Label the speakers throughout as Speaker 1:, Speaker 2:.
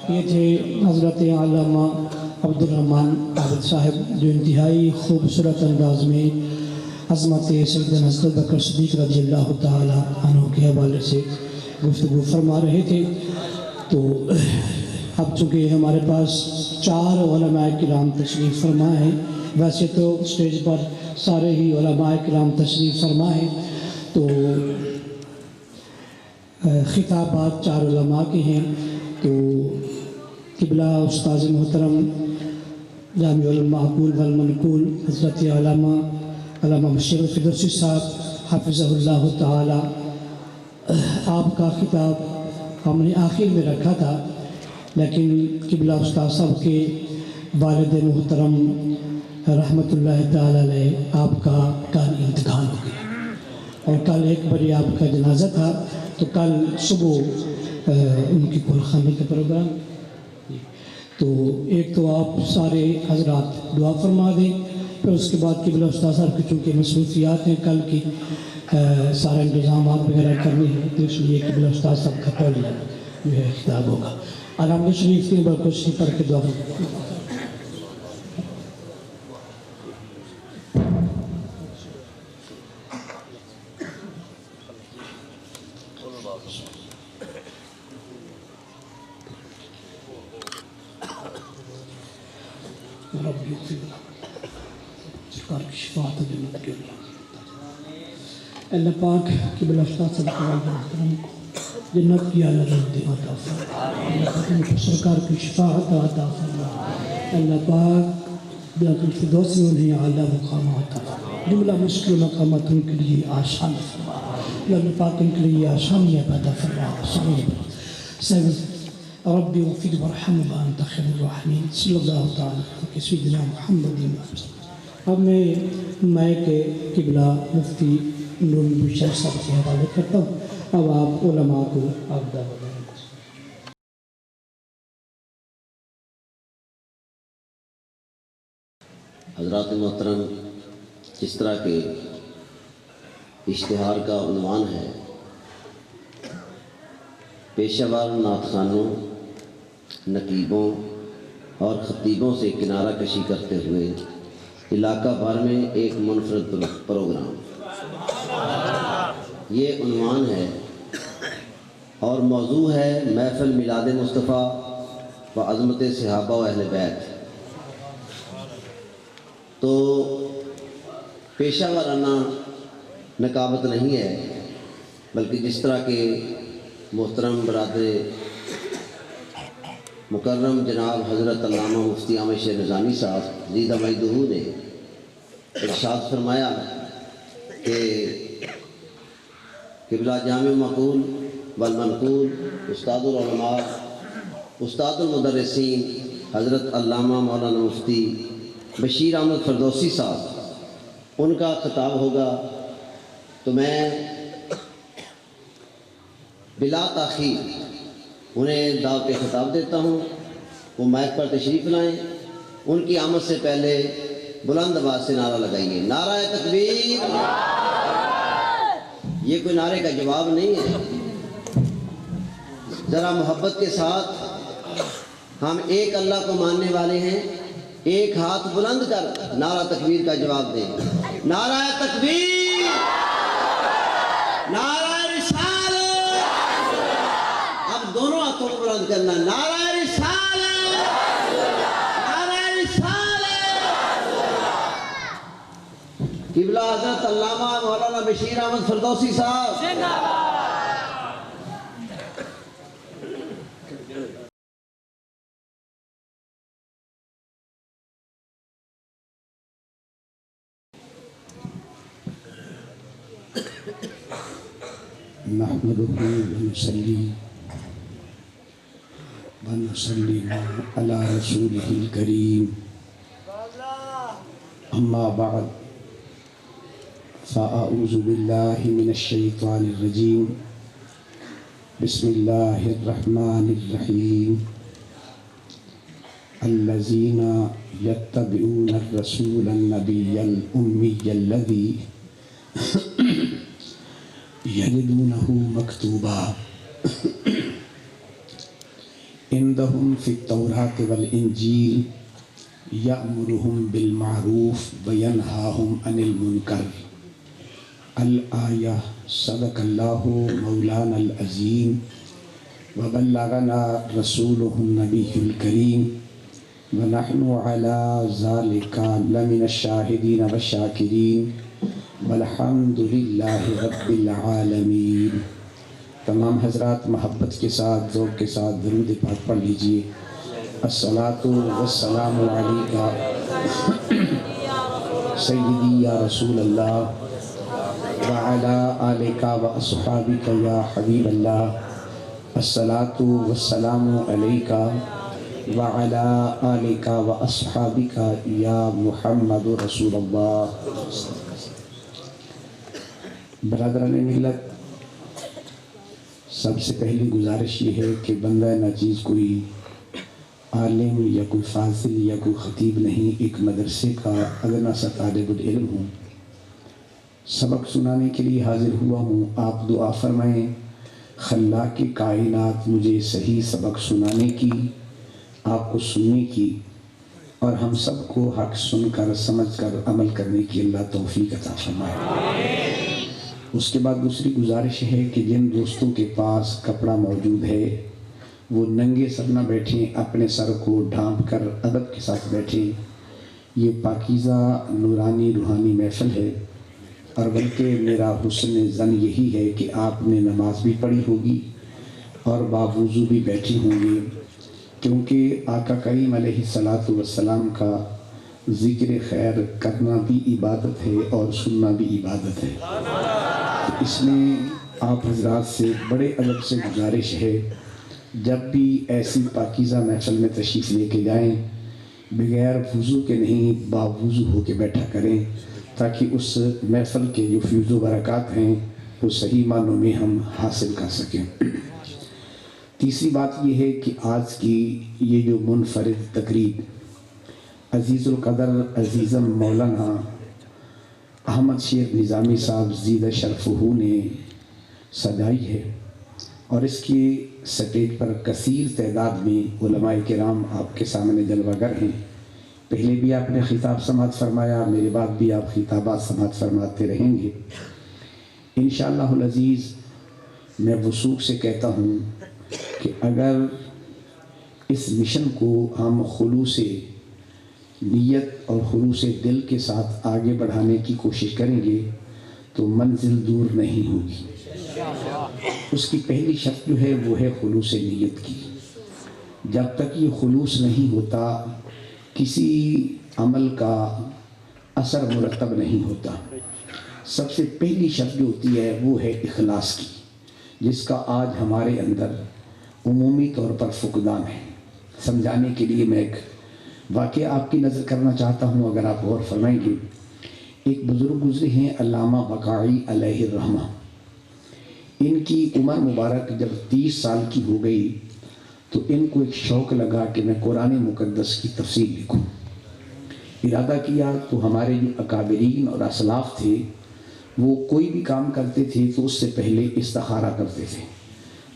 Speaker 1: یہ تھے حضرت علامہ عبدالرحمن عابد صاحب جو انتہائی خوبصورت انداز میں عظمت سیدنا حضرت بکر صدیق رضی اللہ تعالی عنہ کے حوالے سے گفتگو فرما رہے تھے۔ تو اب چونکہ ہمارے پاس 4 علماء کرام تشریف فرما ہیں، ویسے تو اسٹیج پر سارے ہی علماء کرام تشریف فرما ہیں، تو خطابات 4 علماء کے ہیں۔ تو قبلہ استاذ محترم جامع المعقول والمنقول حضرت علامہ بشیر الفردوسی صاحب حافظہ اللہ تعالی، آپ کا خطاب ہم نے آخر میں رکھا تھا، لیکن قبلہ استاذ صاحب کے والد محترم رحمۃ اللہ تعالی علیہ آپ کا کل انتقال ہو گیا، اور کل 1 بجے آپ کا جنازہ تھا، تو کل صبح ان کی گلخانی کا پروگرام۔ تو ایک تو آپ سارے حضرات دعا فرما دیں، پھر اس کے بعد قبلہ استاذ صاحب کی چونکہ مصروفیات ہیں کل کی سارے انتظامات وغیرہ کرنے ہیں، تو اس لیے قبلہ استاذ صاحب کا پہلے جو ہے خطاب ہوگا۔ الحمد شریف 3 بار کوشش پڑھ کے دعا فرما۔ اللہ پاک قبلہ استاذ صاحب کے والد محترم کو جنت کی اعلیٰ رتبے عطا فرما، اللہ پاک ان کو سرکار کی شفاعت عطا فرما، اللہ پاک جنت الفردوس میں انہیں اعلیٰ مقام عطا فرما، جملہ مشکل مقامات ان کے لیے آسان فرما، اللہ پاک ان کے لیے آسانیاں پیدا فرما۔ ربی اغفر وارحم وانت خیر الراحمین، صلی اللہ تعالیٰ علیہ سیدنا محمد۔ اب میں مائک قبلہ مفتی نور البشر صاحب سے حوالے کرتا ہوں، اب آپ علماء کو آپ دعوت دیں۔
Speaker 2: حضرات محترم، اس طرح کے اشتہار کا عنوان ہے پیشہ ور نعت خوانوں، نقیبوں اور خطیبوں سے کنارہ کشی کرتے ہوئے علاقہ بھر میں ایک منفرد پروگرام، یہ عنوان ہے اور موضوع ہے محفل میلاد مصطفیٰ و عظمت صحابہ و اہل بیت۔ تو پیشہ ورانہ نقابت نہیں ہے، بلکہ جس طرح کے محترم برادر مکرم جناب حضرت علامہ مفتی عامر شیر نظامی صاحب زیدہ مجدہ نے ارشاد فرمایا کہ قبلہ جامع المعقول والمنقول استاد العلماء استاد المدرسین حضرت علامہ مولانا مفتی بشیر احمد فردوسی صاحب، ان کا خطاب ہوگا، تو میں بلا تاخیر انہیں دعوت خطاب دیتا ہوں، وہ مائک پر تشریف لائیں، ان کی آمد سے پہلے بلند آواز سے نعرہ لگائیے، نعرہ تکبیر۔ یہ کوئی نعرے کا جواب نہیں ہے، ذرا محبت کے ساتھ ہم ایک اللہ کو ماننے والے ہیں، ایک ہاتھ بلند کر نعرہ تکبیر کا جواب دیں، نعرہ تکبیر، نعرہ رسالت۔ اب دونوں ہاتھوں کو بلند کرنا، نعرہ رسالت، نعرہ رسالت۔ قبلہ حضرت علامہ مولانا بشیر احمد فردوسی صاحب زندہ باد۔
Speaker 3: نحمده ونصلي ونسلم على رسوله الكريم، أما بعد، فأعوذ بالله من الشيطان الرجيم، بسم الله الرحمن الرحيم، الذين يتبعون الرسول النبي الأمي الذي يجدونه مكتوبا عندهم فی التوراۃ والانجیل یأمرهم بالمعروف وینہاہم عن المنکر الآیہ۔ صدق اللہ مولانا العظیم وبلغنا رسولہ النبی الکریم ونحن علی ذالک لمن الشاہدین والشاکرین والحمد للہ رب العالمین۔ تمام حضرات محبت کے ساتھ ذوق کے ساتھ درود پاک پڑھ لیجئے۔ الصلاۃ والسلام علیکہ سیدی یا رسول اللہ وعلی آلکہ واصحابکہ یا حبیب اللہ۔ الصلاۃ والسلام علیکہ وعلی آلکہ واصحابکہ یا محمد رسول اللہ۔ برادران ملت، سب سے پہلی گزارش یہ ہے کہ بندہ ناچیز کوئی عالم یا کوئی فاضل یا کوئی خطیب نہیں، ایک مدرسے کا ادنا سا طالب العلم ہوں، سبق سنانے کے لیے حاضر ہوا ہوں۔ آپ دعا فرمائیں خلاق کائنات مجھے صحیح سبق سنانے کی، آپ کو سننے کی، اور ہم سب کو حق سن کر سمجھ کر عمل کرنے کی اللہ توفیق عطا فرمائے۔ اس کے بعد دوسری گزارش ہے کہ جن دوستوں کے پاس کپڑا موجود ہے وہ ننگے سر نہ بیٹھیں، اپنے سر کو ڈھانپ کر ادب کے ساتھ بیٹھیں۔ یہ پاکیزہ نورانی روحانی محفل ہے، اور بلکہ میرا حسن ظن یہی ہے کہ آپ نے نماز بھی پڑھی ہوگی اور باوضو بھی بیٹھی ہوں گی، کیونکہ آقا کریم علیہ الصلاۃ والسلام کا ذکر خیر کرنا بھی عبادت ہے اور سننا بھی عبادت ہے۔ اس میں آپ حضرات سے بڑے ادب سے گزارش ہے، جب بھی ایسی پاکیزہ محفل میں تشریف لے کے جائیں بغیر وضو کے نہیں، باوضو ہو کے بیٹھا کریں، تاکہ اس محفل کے جو فیض و برکات ہیں وہ صحیح معنوں میں ہم حاصل کر سکیں۔ تیسری بات یہ ہے کہ آج کی یہ جو منفرد تقریب عزیز القدر عزیزم مولانا احمد شیر نظامی صاحب زیدہ شرفہ نے سجائی ہے، اور اس کی سٹیج پر کثیر تعداد میں علماء کرام آپ کے سامنے جلوہ گر ہیں۔ پہلے بھی آپ نے خطاب سماعت فرمایا، میرے بعد بھی آپ خطابات سماعت فرماتے رہیں گے انشاءاللہ العزیز۔ میں وثوق سے کہتا ہوں کہ اگر اس مشن کو ہم خلوص نیت اور خلوص دل کے ساتھ آگے بڑھانے کی کوشش کریں گے تو منزل دور نہیں ہوگی۔ اس کی پہلی شرط جو ہے وہ ہے خلوص نیت کی۔ جب تک یہ خلوص نہیں ہوتا کسی عمل کا اثر مرتب نہیں ہوتا۔ سب سے پہلی شرط جو ہوتی ہے وہ ہے اخلاص کی، جس کا آج ہمارے اندر عمومی طور پر فقدان ہے۔ سمجھانے کے لیے میں ایک واقعہ آپ کی نظر کرنا چاہتا ہوں، اگر آپ غور فرمائیں گے۔ ایک بزرگ گزرے ہیں علامہ بقائی علیہ الرحمہ۔ ان کی عمر مبارک جب 30 سال کی ہو گئی تو ان کو ایک شوق لگا کہ میں قرآن مقدس کی تفسیر لکھوں۔ ارادہ کیا تو ہمارے جو اکابرین اور اسلاف تھے وہ کوئی بھی کام کرتے تھے تو اس سے پہلے استخارہ کرتے تھے،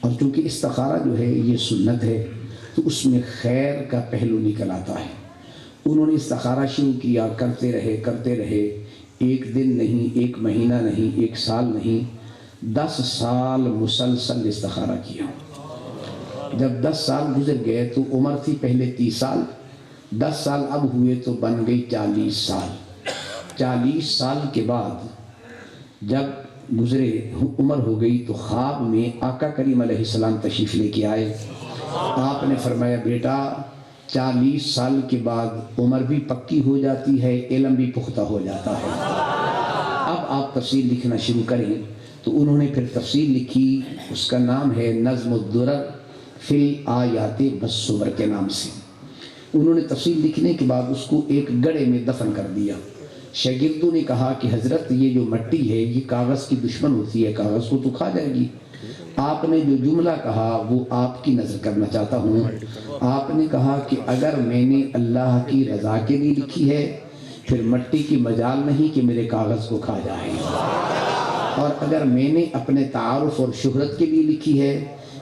Speaker 3: اور چونکہ استخارہ جو ہے یہ سنت ہے تو اس میں خیر کا پہلو نکل آتا ہے۔ انہوں نے استخارہ شروع کیا، کرتے رہے، ایک دن نہیں، ایک مہینہ نہیں، ایک سال نہیں، 10 سال مسلسل استخارہ کیا۔ جب 10 سال گزر گئے تو عمر تھی پہلے 30 سال، 10 سال اب ہوئے تو بن گئی 40 سال۔ 40 سال کے بعد جب گزرے عمر ہو گئی تو خواب میں آقا کریم علیہ السلام تشریف لے کے آئے۔ آپ نے فرمایا بیٹا 40 سال کے بعد عمر بھی پکی ہو جاتی ہے، علم بھی پختہ ہو جاتا ہے، اب آپ تفسیر لکھنا شروع کریں۔ تو انہوں نے پھر تفسیر لکھی، اس کا نام ہے نظم الدرر فی الآیات والسور کے نام سے۔ انہوں نے تفسیر لکھنے کے بعد اس کو ایک گڑھے میں دفن کر دیا۔ شاگردوں نے کہا کہ حضرت یہ جو مٹی ہے یہ کاغذ کی دشمن ہوتی ہے، کاغذ کو تو کھا جائے گی۔ آپ نے جو جملہ کہا وہ آپ کی نظر کرنا چاہتا ہوں۔ آپ نے کہا کہ اگر میں نے اللہ کی رضا کے لیے لکھی ہے پھر مٹی کی مجال نہیں کہ میرے کاغذ کو کھا جائے، اور اگر میں نے اپنے تعارف اور شہرت کے لیے لکھی ہے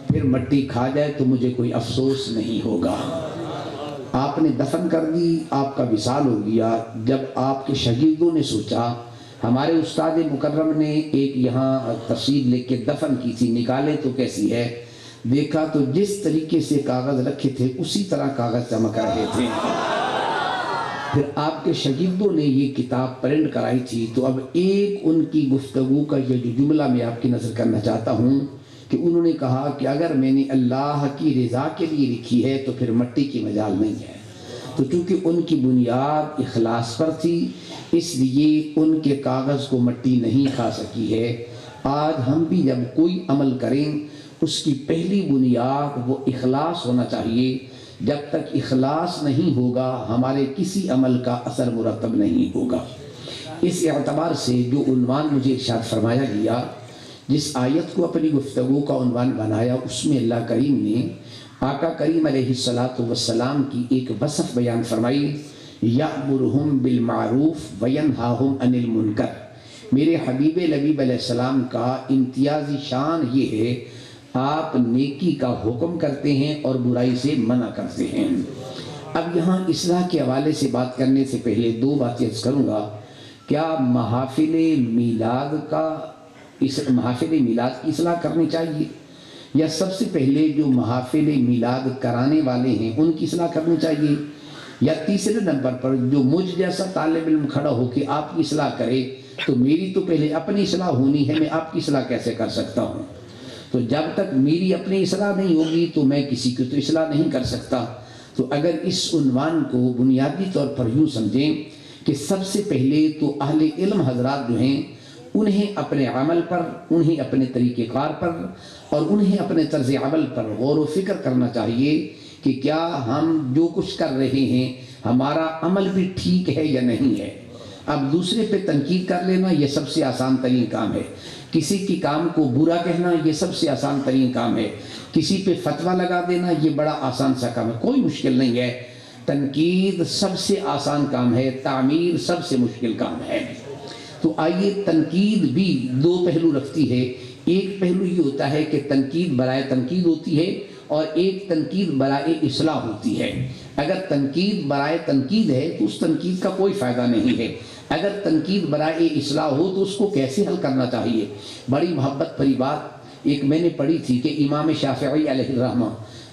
Speaker 3: پھر مٹی کھا جائے تو مجھے کوئی افسوس نہیں ہوگا۔ آپ نے دفن کر دی، آپ کا وصال ہو گیا۔ جب آپ کے شاگردوں نے سوچا، ہمارے استاد مکرم نے ایک یہاں تفسیر لکھ کے دفن کی تھی، نکالے تو کیسی ہے، دیکھا تو جس طریقے سے کاغذ رکھے تھے اسی طرح کاغذ چمک رہے تھے۔ پھر آپ کے شاگردوں نے یہ کتاب پرنٹ کرائی تھی، تو اب ایک ان کی گفتگو کا یہ جو جملہ میں آپ کی نظر کرنا چاہتا ہوں کہ انہوں نے کہا کہ اگر میں نے اللہ کی رضا کے لیے لکھی ہے تو پھر مٹی کی مجال نہیں ہے۔ تو چونکہ ان کی بنیاد اخلاص پر تھی، اس لیے ان کے کاغذ کو مٹی نہیں کھا سکی ہے۔ آج ہم بھی جب کوئی عمل کریں اس کی پہلی بنیاد وہ اخلاص ہونا چاہیے۔ جب تک اخلاص نہیں ہوگا ہمارے کسی عمل کا اثر مرتب نہیں ہوگا۔ اس اعتبار سے جو عنوان مجھے ارشاد فرمایا گیا، جس آیت کو اپنی گفتگو کا عنوان بنایا، اس میں اللہ کریم نے آقا کریم علیہ السلام کی ایک وصف بیان فرمائی، یأمرہم بالمعروف وینہاہم عن المنکر۔ میرے حبیب لبیب علیہ السلام کا امتیازی شان یہ ہے، آپ نیکی کا حکم کرتے ہیں اور برائی سے منع کرتے ہیں۔ اب یہاں اصلاح کے حوالے سے بات کرنے سے پہلے دو باتیں عرض کروں گا۔ کیا محافل میلاد کی اصلاح کرنی چاہیے، یا سب سے پہلے جو محافل میلاد کرانے والے ہیں ان کی اصلاح کرنی چاہیے، یا تیسرے نمبر پر جو مجھ جیسا طالب علم کھڑا ہو کے آپ کی اصلاح کرے، تو میری تو پہلے اپنی اصلاح ہونی ہے، میں آپ کی اصلاح کیسے کر سکتا ہوں؟ تو جب تک میری اپنی اصلاح نہیں ہوگی تو میں کسی کی تو اصلاح نہیں کر سکتا۔ تو اگر اس عنوان کو بنیادی طور پر یوں سمجھیں کہ سب سے پہلے تو اہل علم حضرات جو ہیں انہیں اپنے عمل پر، انہیں اپنے طریقہ کار پر اور انہیں اپنے طرز عمل پر غور و فکر کرنا چاہیے کہ کیا ہم جو کچھ کر رہے ہیں ہمارا عمل بھی ٹھیک ہے یا نہیں ہے۔ اب دوسرے پہ تنقید کر لینا یہ سب سے آسان ترین کام ہے، کسی کی کام کو برا کہنا یہ سب سے آسان ترین کام ہے، کسی پہ فتویٰ لگا دینا یہ بڑا آسان سا کام ہے، کوئی مشکل نہیں ہے۔ تنقید سب سے آسان کام ہے، تعمیر سب سے مشکل کام ہے۔ تو آئیے، تنقید بھی دو پہلو رکھتی ہے۔ ایک پہلو یہ ہوتا ہے کہ تنقید برائے تنقید ہوتی ہے، اور ایک تنقید برائے اصلاح ہوتی ہے۔ اگر تنقید برائے تنقید ہے تو اس تنقید کا کوئی فائدہ نہیں ہے۔ اگر تنقید برائے اصلاح ہو تو اس کو کیسے حل کرنا چاہیے؟ بڑی محبت بھری بات ایک میں نے پڑھی تھی کہ امام شافعی علیہ الرحمہ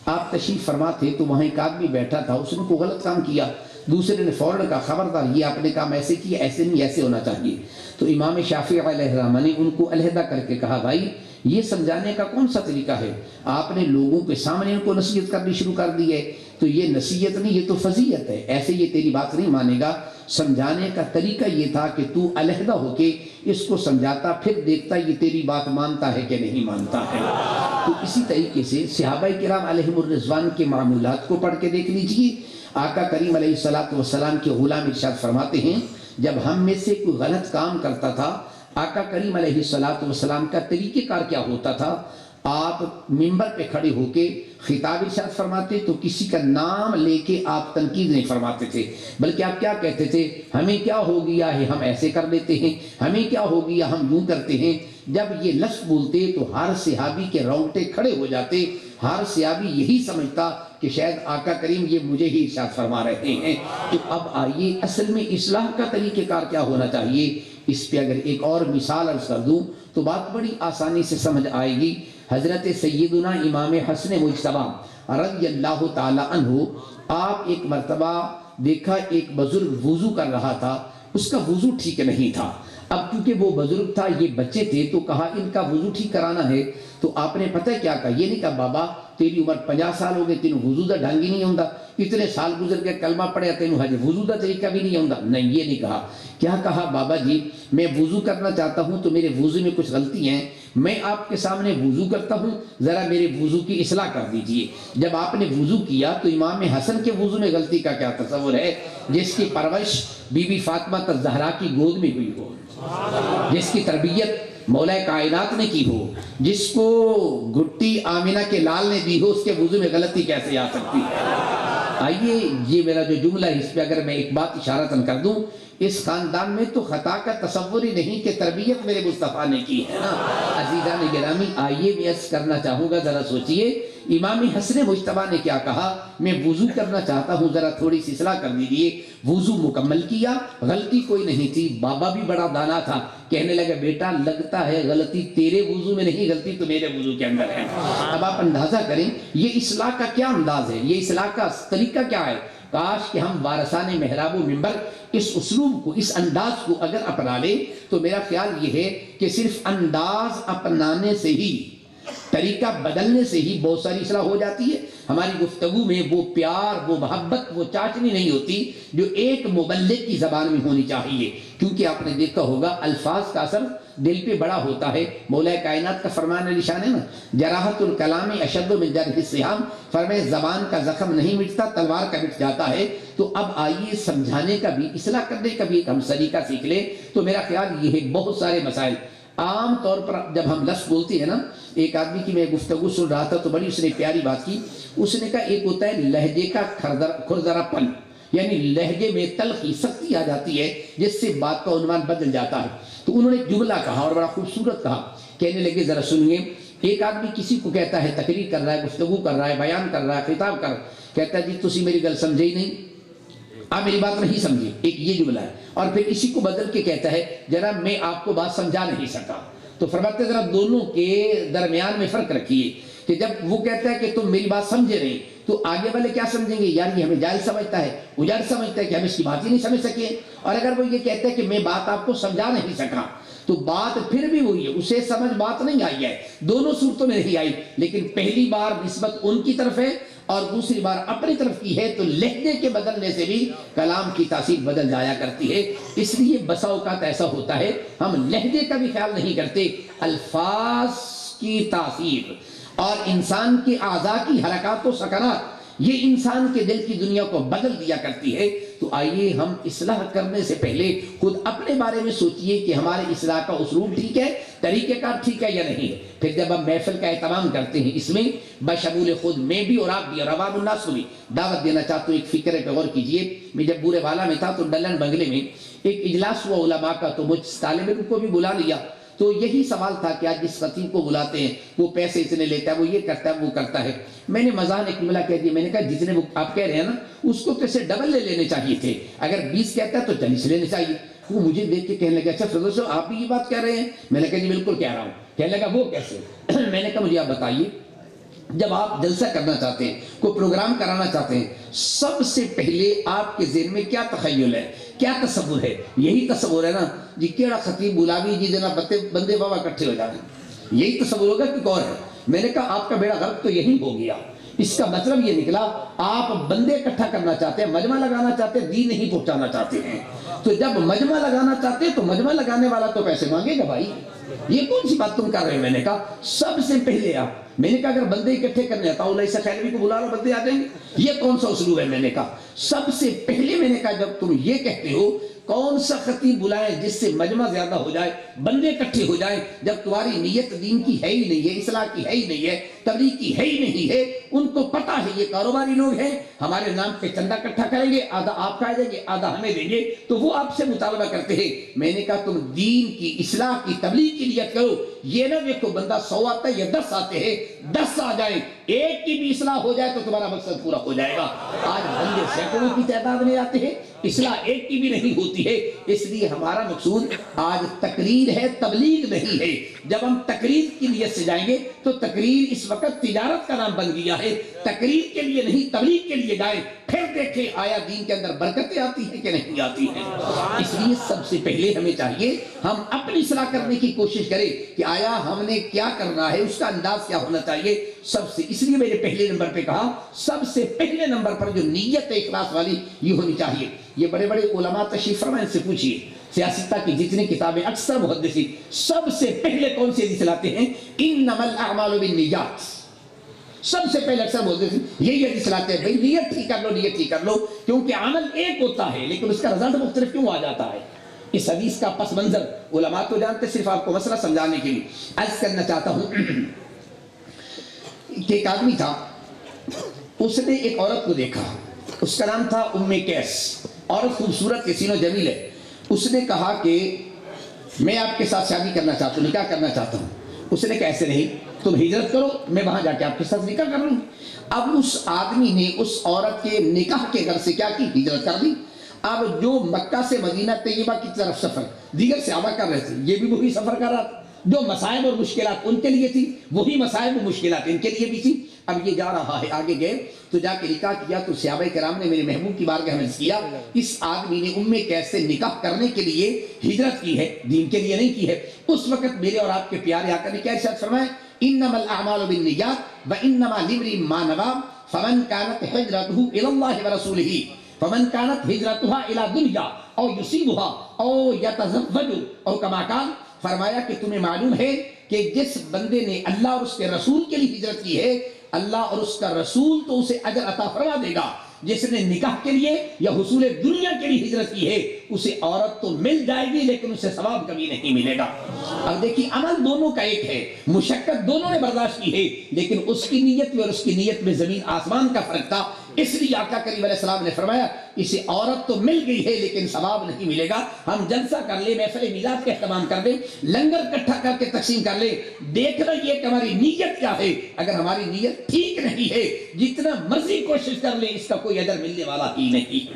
Speaker 3: آپ تشریف فرما تھے، تو وہاں ایک آدمی بیٹھا تھا، اس نے کوئی غلط کام کیا، دوسرے نے فوراً کہا خبردار یہ آپ نے کام ایسے کیا، ایسے نہیں، ایسے ہونا چاہیے۔ تو امام شافعی علیہ الرحمہ نے ان کو علیحدہ کر کے کہا بھائی یہ سمجھانے کا کون سا طریقہ ہے؟ آپ نے لوگوں کے سامنے ان کو نصیحت کرنی شروع کر دی ہے، تو یہ نصیحت نہیں، یہ تو فضیلت ہے، ایسے یہ تیری بات نہیں مانے گا۔ سمجھانے کا طریقہ یہ تھا کہ تو علیحدہ ہو کے اس کو سمجھاتا، پھر دیکھتا یہ تیری بات مانتا ہے کہ نہیں مانتا ہے۔ تو اسی طریقے سے صحابہ کرام علیہم الرضوان کے معمولات کو پڑھ کے دیکھ لیجئے۔ آقا کریم علیہ السلام کے غلام ارشاد فرماتے ہیں جب ہم میں سے کوئی غلط کام کرتا تھا، آقا کریم علیہ السلام کا طریقہ کار کیا ہوتا تھا؟ آپ ممبر پہ کھڑے ہو کے خطاب ارشاد فرماتے تو کسی کا نام لے کے آپ تنقید نہیں فرماتے تھے، بلکہ آپ کیا کہتے تھے؟ ہمیں کیا ہو گیا ہے، ہم ایسے کر لیتے ہیں، ہمیں کیا ہو گیا، ہم یوں کرتے ہیں۔ جب یہ لفظ بولتے تو ہر صحابی کے رونگٹے کھڑے ہو جاتے، ہر صحابی یہی سمجھتا کہ شاید آقا کریم یہ مجھے ہی ارشاد فرما رہے ہیں۔ تو اب آئیے اصل میں اصلاح کا طریقہ کار کیا ہونا چاہیے، اس پہ اگر ایک اور مثال عرض کر دوں تو بات بڑی آسانی سے سمجھ آئے گی۔ حضرت سیدنا امام حسن مجتبی رضی اللہ تعالی عنہ، آپ ایک مرتبہ دیکھا ایک بزرگ وضو کر رہا تھا، اس کا وضو ٹھیک نہیں تھا۔ اب کیونکہ وہ بزرگ تھا، یہ بچے تھے، تو کہا ان کا وضو ٹھیک کرانا ہے۔ تو آپ نے پتہ کیا کہا؟ یہ نہیں کہا بابا تیری عمر 50 سال ہو گئے، تینوں وضو دا ڈھنگ ہی نہیں ہوندا، اتنے سال گزر کے کلمہ پڑھیا تینوں ہجے وضو دا طریقہ بھی نہیں ہوندا۔ نہیں، یہ نہیں کہا۔ کیا کہا؟ بابا جی میں وضو کرنا چاہتا ہوں تو میرے وضو میں کچھ غلطی ہیں، میں آپ کے سامنے وضو کرتا ہوں، ذرا میرے وضو کی اصلاح کر دیجئے۔ جب آپ نے وضو کیا تو امام حسن کے وضو میں غلطی کا کیا تصور ہے؟ جس کی پرورش بی بی فاطمہ الزہرا کی گود میں ہوئی ہو، جس کی تربیت مولا کائنات نے کی ہو، جس کو گھٹی آمنہ کے لال نے دی ہو، اس کے وضو میں غلطی کیسے آ سکتی ہے؟
Speaker 4: آئیے یہ میرا جو جملہ ہے اس پہ اگر میں ایک بات اشارتاً کر دوں، اس خاندان میں تو خطا کا تصور ہی نہیں کہ تربیت میرے مصطفیٰ نے کی ہے نا۔ عزیزان گرامی آئیے میں عرض کرنا چاہوں گا، ذرا سوچئے امام حسن مجتبیٰ نے کیا کہا، میں وضو کرنا چاہتا ہوں ذرا تھوڑی سی اصلاح کر دیجئے۔ وضو مکمل کیا، غلطی کوئی نہیں تھی، بابا بھی بڑا دانا تھا، کہنے لگا بیٹا لگتا ہے غلطی تیرے وضو میں نہیں، غلطی تو میرے وضو کے اندر ہے۔ اب آپ اندازہ کریں یہ اصلاح کا کیا انداز ہے، یہ اصلاح کا طریقہ کیا ہے۔ کاش کہ ہم وارثان محراب و منبر اس اسلوب کو، اس انداز کو اگر اپنا لیں تو میرا خیال یہ ہے کہ صرف انداز اپنانے سے ہی، طریقہ بدلنے سے ہی بہت ساری اصلاح ہو جاتی ہے۔ ہماری گفتگو میں وہ پیار، وہ محبت، وہ چاچنی نہیں ہوتی جو ایک مبلغ کی زبان میں ہونی چاہیے، کیونکہ آپ نے دیکھا ہوگا الفاظ کا اثر دل پہ بڑا ہوتا ہے۔ مولا کائنات کا فرمان نشان ہے نا، جراحت الکلام اشد من جرح السہام، فرمائے زبان کا زخم نہیں مٹتا تلوار کا مٹ جاتا ہے۔ تو اب آئیے سمجھانے کا بھی، اصلاح کرنے کا بھی ایک ہم طریقہ سیکھ لیں تو میرا خیال یہ ہے بہت سارے مسائل عام طور پر جب ہم لفظ بولتے ہیں نا، ایک آدمی کی میں گفتگو سن رہا تھا تو بڑی اس نے پیاری بات کی، اس نے کہا ایک ہوتا ہے لہجے کا کھردرا پن، یعنی لہجے میں تلخی سختی آ جاتی ہے جس سے بات کا عنوان بدل جاتا ہے۔ تو انہوں نے ایک جملہ کہا اور بڑا خوبصورت کہا، کہنے لگے ذرا سنیے، ایک آدمی کسی کو کہتا ہے، تقریر کر رہا ہے، گفتگو کر رہا ہے، بیان کر رہا ہے، خطاب کر رہا ہے، کہتا ہے جی تسی میری گل سمجھے ہی نہیں، آپ میری بات نہیں سمجھے، ایک یہ جملہ ہے۔ اور پھر اسی کو بدل کے کہتا ہے جناب میں آپ کو بات سمجھا نہیں سکا۔ تو فرماتے ہیں ذرا دونوں کے درمیان میں فرق رکھیے کہ جب وہ کہتا ہے کہ تم میری بات سمجھے نہیں تو آگے والے کیا سمجھیں گے، یار یہ ہمیں جائز سمجھتا ہے، اجڑ سمجھتا ہے کہ ہم اس کی بات ہی نہیں سمجھ سکے۔ اور اگر وہ یہ کہتا ہے کہ میں بات آپ کو سمجھا نہیں سکا تو بات پھر بھی وہی ہے، اسے سمجھ بات نہیں آئی ہے، دونوں صورتوں میں نہیں آئی، لیکن پہلی بار نسبت ان کی طرف ہے اور دوسری بار اپنی طرف کی ہے، تو لہجے کے بدلنے سے بھی کلام کی تاثیر بدل جایا کرتی ہے۔ اس لیے بسا اوقات ایسا ہوتا ہے ہم لہجے کا بھی خیال نہیں کرتے، الفاظ کی تاثیر اور انسان کے اعضاء کی حرکات و سکنات یہ انسان کے دل کی دنیا کو بدل دیا کرتی ہے۔ تو آئیے ہم اصلاح کرنے سے پہلے خود اپنے بارے میں سوچئے کہ ہمارے اصلاح کا اسلوب ٹھیک ہے، طریقہ کار ٹھیک ہے یا نہیں ہے۔ پھر جب ہم محفل کا اہتمام کرتے ہیں اس میں بشمول خود میں بھی اور آپ بھی اور عوام الناس کو بھی دعوت دینا چاہتا ہوں، ایک فکر پہ غور کیجئے۔ میں جب بورے والا میں تھا تو ڈلن بنگلے میں ایک اجلاس ہوا علماء کا، تو مجھ طالب علم کو بھی بلا لیا، تو یہی سوال تھا کہ آج جس خطیب کو بلاتے ہیں وہ پیسے اتنے لیتا ہے، وہ یہ کرتا ہے وہ کرتا ہے۔ میں نے مزاح ایک جملہ کہہ دیا، میں نے کہا جتنے آپ کہہ رہے ہیں نا اس کو تو اسے ڈبل لے لینے چاہیے تھے، اگر 20 کہتا ہے تو 40 لینے چاہیے۔ وہ مجھے دیکھ کے کہنے لگا اچھا فردوس صاحب آپ بھی یہ بات کہہ رہے ہیں؟ میں نے کہا جی بالکل کہہ رہا ہوں۔ کہنے لگا وہ کیسے؟ میں نے کہا مجھے آپ بتائیے، جب آپ جلسہ کرنا چاہتے ہیں، کوئی پروگرام کرانا چاہتے ہیں، سب سے پہلے آپ کے ذہن میں کیا تخیل ہے، کیا تصور ہے؟ یہی تصور ہے نا جی کیڑا خطیب بلاوی جی جناب بندے بابا اکٹھے ہو جاتے ہیں، یہی تصور ہوگا کہ کون ہے؟ میں نے کہا آپ کا بیڑا غرق تو یہی ہو گیا۔ اس کا مطلب یہ نکلا آپ بندے اکٹھا کرنا چاہتے ہیں، مجمع لگانا چاہتے ہیں، دین نہیں پہنچانا چاہتے ہیں۔ تو جب مجمع لگانا چاہتے ہیں تو مجمع لگانے والا تو پیسے مانگے گا بھائی، یہ کون سی بات تم کر رہے ہیں؟ میں نے کہا سب سے پہلے میں نے کہا اگر بندے اکٹھے کرنے آتا ہوں عیسیٰ خیلوی کو بلا لو بندے آ جائیں گے، یہ کون سا اسلوب ہے؟ میں نے کہا سب سے پہلے میں نے کہا جب تم یہ کہتے ہو کون سا خطیب بلائیں جس سے مجمع زیادہ ہو جائے، بندے اکٹھے ہو جائیں، جب تمہاری نیت دین کی ہے ہی نہیں ہے، اصلاح کی ہے ہی نہیں ہے، تبلیغ کی ہے ہی نہیں ہے، ان کو پتہ ہے یہ کاروباری لوگ ہیں، ہمارے نام پہ چندہ اکٹھا کریں گے، آدھا آپ کھائے دیں گے آدھا ہمیں دیں گے، تو وہ آپ سے مطالبہ کرتے ہیں۔ میں نے کہا تم دین کی اصلاح کی تبلیغ کی نیت کرو، یہ نہ دیکھو بندہ 100 آتا ہے یا 10 آتے ہیں، 10 آ جائیں، ایک کی بھی اصلاح ہو جائے تو تمہارا مقصد پورا ہو جائے گا۔ آج بندے سینکڑوں کی تعداد میں آتے ہیں، اصلاح ایک کی بھی نہیں ہوتی ہے۔ اس لیے ہمارا مقصود آج تقریر ہے، تبلیغ نہیں ہے۔ جب ہم تقریر کی نیت سے جائیں گے تو تقریر اس وقت تجارت کا نام بن گیا ہے، تقریر کے لیے نہیں تبلیغ کے لیے جائیں، پھر دیکھیں آیا دین کے اندر برکتیں آتی ہیں کہ نہیں آتی ہیں۔ اس لیے سب سے پہلے ہمیں چاہیے ہم اپنی اصلاح کرنے کی کوشش کریں کہ آیا ہم نے کیا کرنا ہے، اس کا انداز کیا ہونا چاہیے۔ سب سے اس لیے میرے پہلے نمبر پہ کہا سب سے پہلے نمبر پر جو نیت اخلاص والی یہ ہونی چاہیے۔ یہ بڑے بڑے علماء تشریف فرمائیں، ان سے پوچھیے سیاستہ کی جتنی کتابیں اکثر محدثین سب سے پہلے کون سی حدیث لاتے ہیں؟ انما الاعمال بالنیات، سب سے پہلے اکثر محدثین یہی حدیث لاتے ہیں، بھئی نیت ٹھیک کر لو، نیت ٹھیک کر لو، کیونکہ عمل ایک ہوتا ہے لیکن اس کا رزلٹ مختلف کیوں آ جاتا ہے۔ اس حدیث کا پس منظر علماء تو جانتے، صرف آپ کو مسئلہ سمجھانے کے لیے عرض کرنا چاہتا ہوں کہ ایک آدمی تھا، اس نے ایک عورت کو دیکھا، اس کا نام تھا ام کیس، عورت خوبصورت حسین و جمیل ہے. اس نے کہا کہ میں آپ کے ساتھ شادی کرنا چاہتا ہوں، نکاح کرنا چاہتا ہوں. اس نے کہا ایسے نہیں، تم ہجرت کرو، میں وہاں جا کے آپ کے ساتھ نکاح کر لوں. اب اس آدمی نے اس عورت کے نکاح کے گھر سے کیا کی؟ ہجرت کر دی. اب جو مکہ سے مدینہ طیبہ کی طرف سفر دیگر صحابہ کر رہے تھے، یہ بھی وہی سفر کر رہا تھا. جو مسائب اور مشکلات ان کے لیے تھی، وہی مسائب اور مشکلات ان کے لیے بھی تھی. اب یہ جا رہا ہے، آگے گئے تو جا کے نکاح کیا تو صحابہ کرام نے میرے محبوب کی بارگاہ میں عرض کیا، اس آدمی نے ام کیس سے نکاح کرنے کے لیے ہجرت کی ہے، دین کے لیے نہیں کی ہے. اس وقت میرے اور آپ کے پیارے آقا نے کیا ارشاد فرمایا؟ انما الاعمال بالنیات وانما لامرئ ما نوى فمن كانت هجرته الى الله ورسوله فمن كانت هجرتها الى دنیا او يصيبها او يتزوج او كما قال. فرمایا کہ تمہیں معلوم ہے کہ جس بندے نے اللہ اور اس کے رسول کے لیے ہجرت کی ہے، اللہ اور اس کا رسول تو اسے اجر عطا فرما دے گا. جس نے نکاح کے لیے یا حصول دنیا کے لیے ہجرت کی ہے، اسے عورت تو مل جائے گی لیکن اسے ثواب کبھی نہیں ملے گا. اب دیکھیے عمل دونوں کا ایک ہے، مشقت دونوں نے برداشت کی ہے، لیکن اس کی نیت میں اور اس کی نیت میں زمین آسمان کا فرق تھا. اس لیے آقا کریم علیہ السلام نے فرمایا اسے عورت تو مل گئی ہے لیکن ثواب نہیں ملے گا. ہم جلسہ کر لیں، محفل میلاد کا اہتمام کر لیں، لنگر اکٹھا کر کے تقسیم کر لیں، دیکھنا یہ کہ ہماری نیت کیا ہے. اگر ہماری نیت ٹھیک نہیں ہے، جتنا مرضی کوشش کر لیں اس کا کوئی اجر ملنے والا ہی نہیں.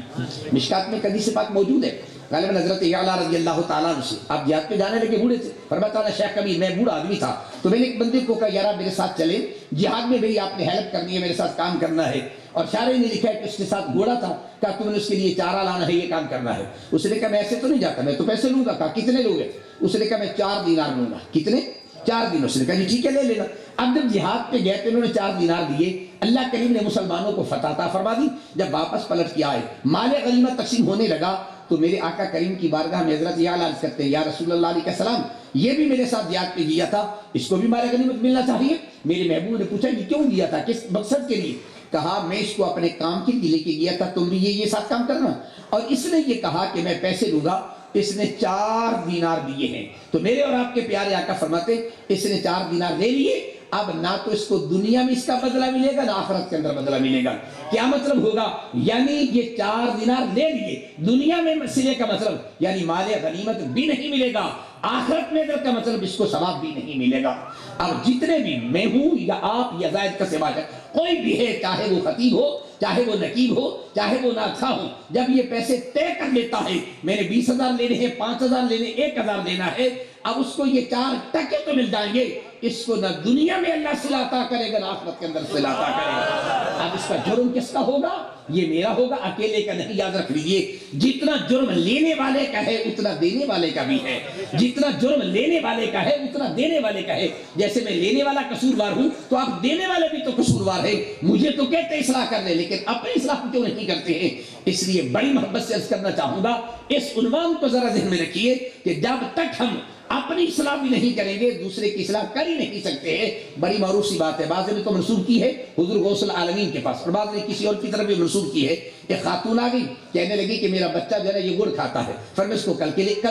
Speaker 4: مشکات میں حدیث پاک موجود ہے، غالباً حضرت اعلیٰ رضی اللہ تعالیٰ عنہ سے آپ جہاد پہ جانے لگے، بوڑھے تھے. فرماتا ہے شیخ کبیر، میں بوڑھا آدمی تھا تو میں نے ایک بندے کو کہا یار میرے ساتھ چلے، جہاد میں بھی آپ نے ہیلپ کرنی ہے، میرے ساتھ کام کرنا ہے. اور شارع نے لکھا ہے کہ اس کے ساتھ گھوڑا تھا، کہا تم نے اس کے لیے چارہ لانا ہے، یہ کام کرنا ہے. اس نے کہا میں ایسے تو نہیں جاتا، میں تو پیسے لوں گا. کہا کتنے لوگ ہیں؟ اس نے کہا میں 4 دینار لوں گا. کتنے؟ 4 دن. اس نے کہا جی ٹھیک ہے لے لینا. اب جب جہاد پہ گئے تو انہوں نے 4 دینار دیے. اللہ کریم نے مسلمانوں کو فتح عطا فرما دی. جب واپس پلٹ کے آئے، مال غنیمت تقسیم ہونے لگا تو میرے آقا کریم کی بارگاہ میں حضرت یہ عرض کرتے ہیں یا رسول اللہ علیہ السلام، یہ بھی میرے ساتھ جہاد پہ گیا تھا، اس کو بھی مال غنیمت ملنا چاہیے. میرے محبوب نے پوچھا یہ کیوں گیا تھا، کس مقصد کے لیے؟ کہا میں اس کو اپنے کام کے لیے لے کے گیا تھا، تم بھی یہ ساتھ کام کرنا. اور اس نے یہ کہا کہ میں پیسے لوں گا. اس نے 4 دینار دیے ہیں. تو میرے اور آپ کے پیارے آقا فرماتے اس نے 4 دینار لے لیے. اب نہ تو اس کو دنیا میں اس کا بدلہ ملے گا، نہ آخرت کے اندر بدلہ ملے گا. کیا مطلب ہوگا؟ یعنی یہ 4 دینار لے لیے، دنیا میں مسئلے کا مطلب یعنی مال غنیمت بھی نہیں ملے گا، آخرت میں اگر کا مطلب اس کو ثواب بھی نہیں ملے گا. اب جتنے بھی میں ہوں یا آپ یا زائد کا سوا کوئی بھی ہے، چاہے وہ خطیب ہو، چاہے وہ نقیب ہو، چاہے وہ ناخواہ ہو، جب یہ پیسے طے کر لیتا ہے میں نے 20,000 لینے ہیں، 5,000 لینے، 1,000 لینا ہے، اب اس کو یہ 4 ٹکے تو مل جائیں گے. اس کو نہ دنیا میں اللہ صلہ عطا کرے گا، نہ آخرت کے اندر صلہ عطا کرے گا. اب اس کا جرم کس کا ہوگا؟ یہ میرا ہوگا، اکیلے کا نہیں. یاد رکھ لیجئے جتنا جرم لینے والے کا ہے اتنا دینے والے کا بھی ہے. جتنا جرم لینے والے کا ہے اتنا دینے والے کا ہے. جیسے میں لینے والا قصوروار ہوں تو آپ دینے والے بھی تو قصوروار ہیں. مجھے تو کہتے ہیں اصلاح کر لیں لیکن اپنی اصلاح کیوں نہیں کرتے ہیں؟ اس لیے بڑی محبت سے عرض کرنا چاہوں گا، اس عنوان کو ذرا ذہن میں رکھیے کہ جب تک ہم اپنی اصلاح بھی نہیں کریں گے دوسرے کی اصلاح کر ہی نہیں سکتے ہیں. بڑی معروف سی بات ہے، بعض نے تو منسوب کی ہے حضور غوث العالمین کے پاس، اور بعض نے کسی اور کی طرف بھی منسوب کی ہے. ایک خاتون آ گئی کہنے لگی کہ میرا بچہ جو ہے یہ گڑ کھاتا ہے، فرمایا اس کو کل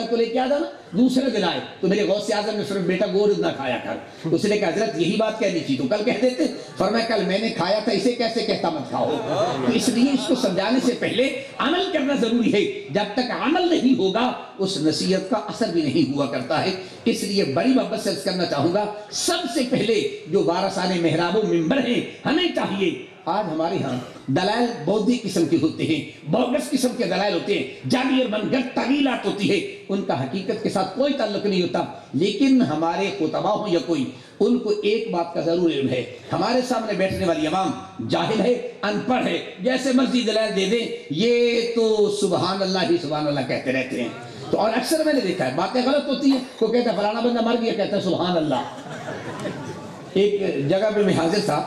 Speaker 4: کو لے کے آ جانا. دوسرے دن آئے تو میرے غوث اعظم نے فرمایا بیٹا گڑ نہ کھایا کر. اس نے کہا حضرت یہی بات کہنی تھی تو کل کہہ دیتے. فرمایا کل میں نے کھایا تھا، اسے کیسے کہتا مت کھاؤ. تو اس لیے اس کو سمجھانے سے پہلے عمل کرنا ضروری ہے. جب تک عمل نہیں ہوگا اس نصیحت کا اثر بھی نہیں ہوا کرتا ہے. اس لیے بڑی محبت سے عرض کرنا چاہوں گا، سب سے پہلے جو وارثان محراب و منبر ہیں ہمیں چاہیے. آج ہمارے ہاں دلائل بودھی قسم کے ہوتے ہیں، بوگس قسم کے دلائل ہوتے ہیں، جعلی اور منگت تعویلات ہوتی ہے، ان کا حقیقت کے ساتھ کوئی تعلق نہیں ہوتا. لیکن ہمارے خطباء ہوں یا کوئی، ان کو ایک بات کا ضرور علم ہے، ہمارے سامنے بیٹھنے والی عوام جاہل ہے، ان پڑھ ہے، جیسے مرضی دلائل دے دیں یہ تو سبحان اللہ ہی سبحان اللہ کہتے رہتے ہیں. تو اور اکثر میں نے دیکھا ہے باتیں غلط ہوتی ہیں، کوئی کہتا ہے فلانا بندہ مر گیا، کہتا ہے سبحان اللہ. ایک جگہ پہ میں حاضر تھا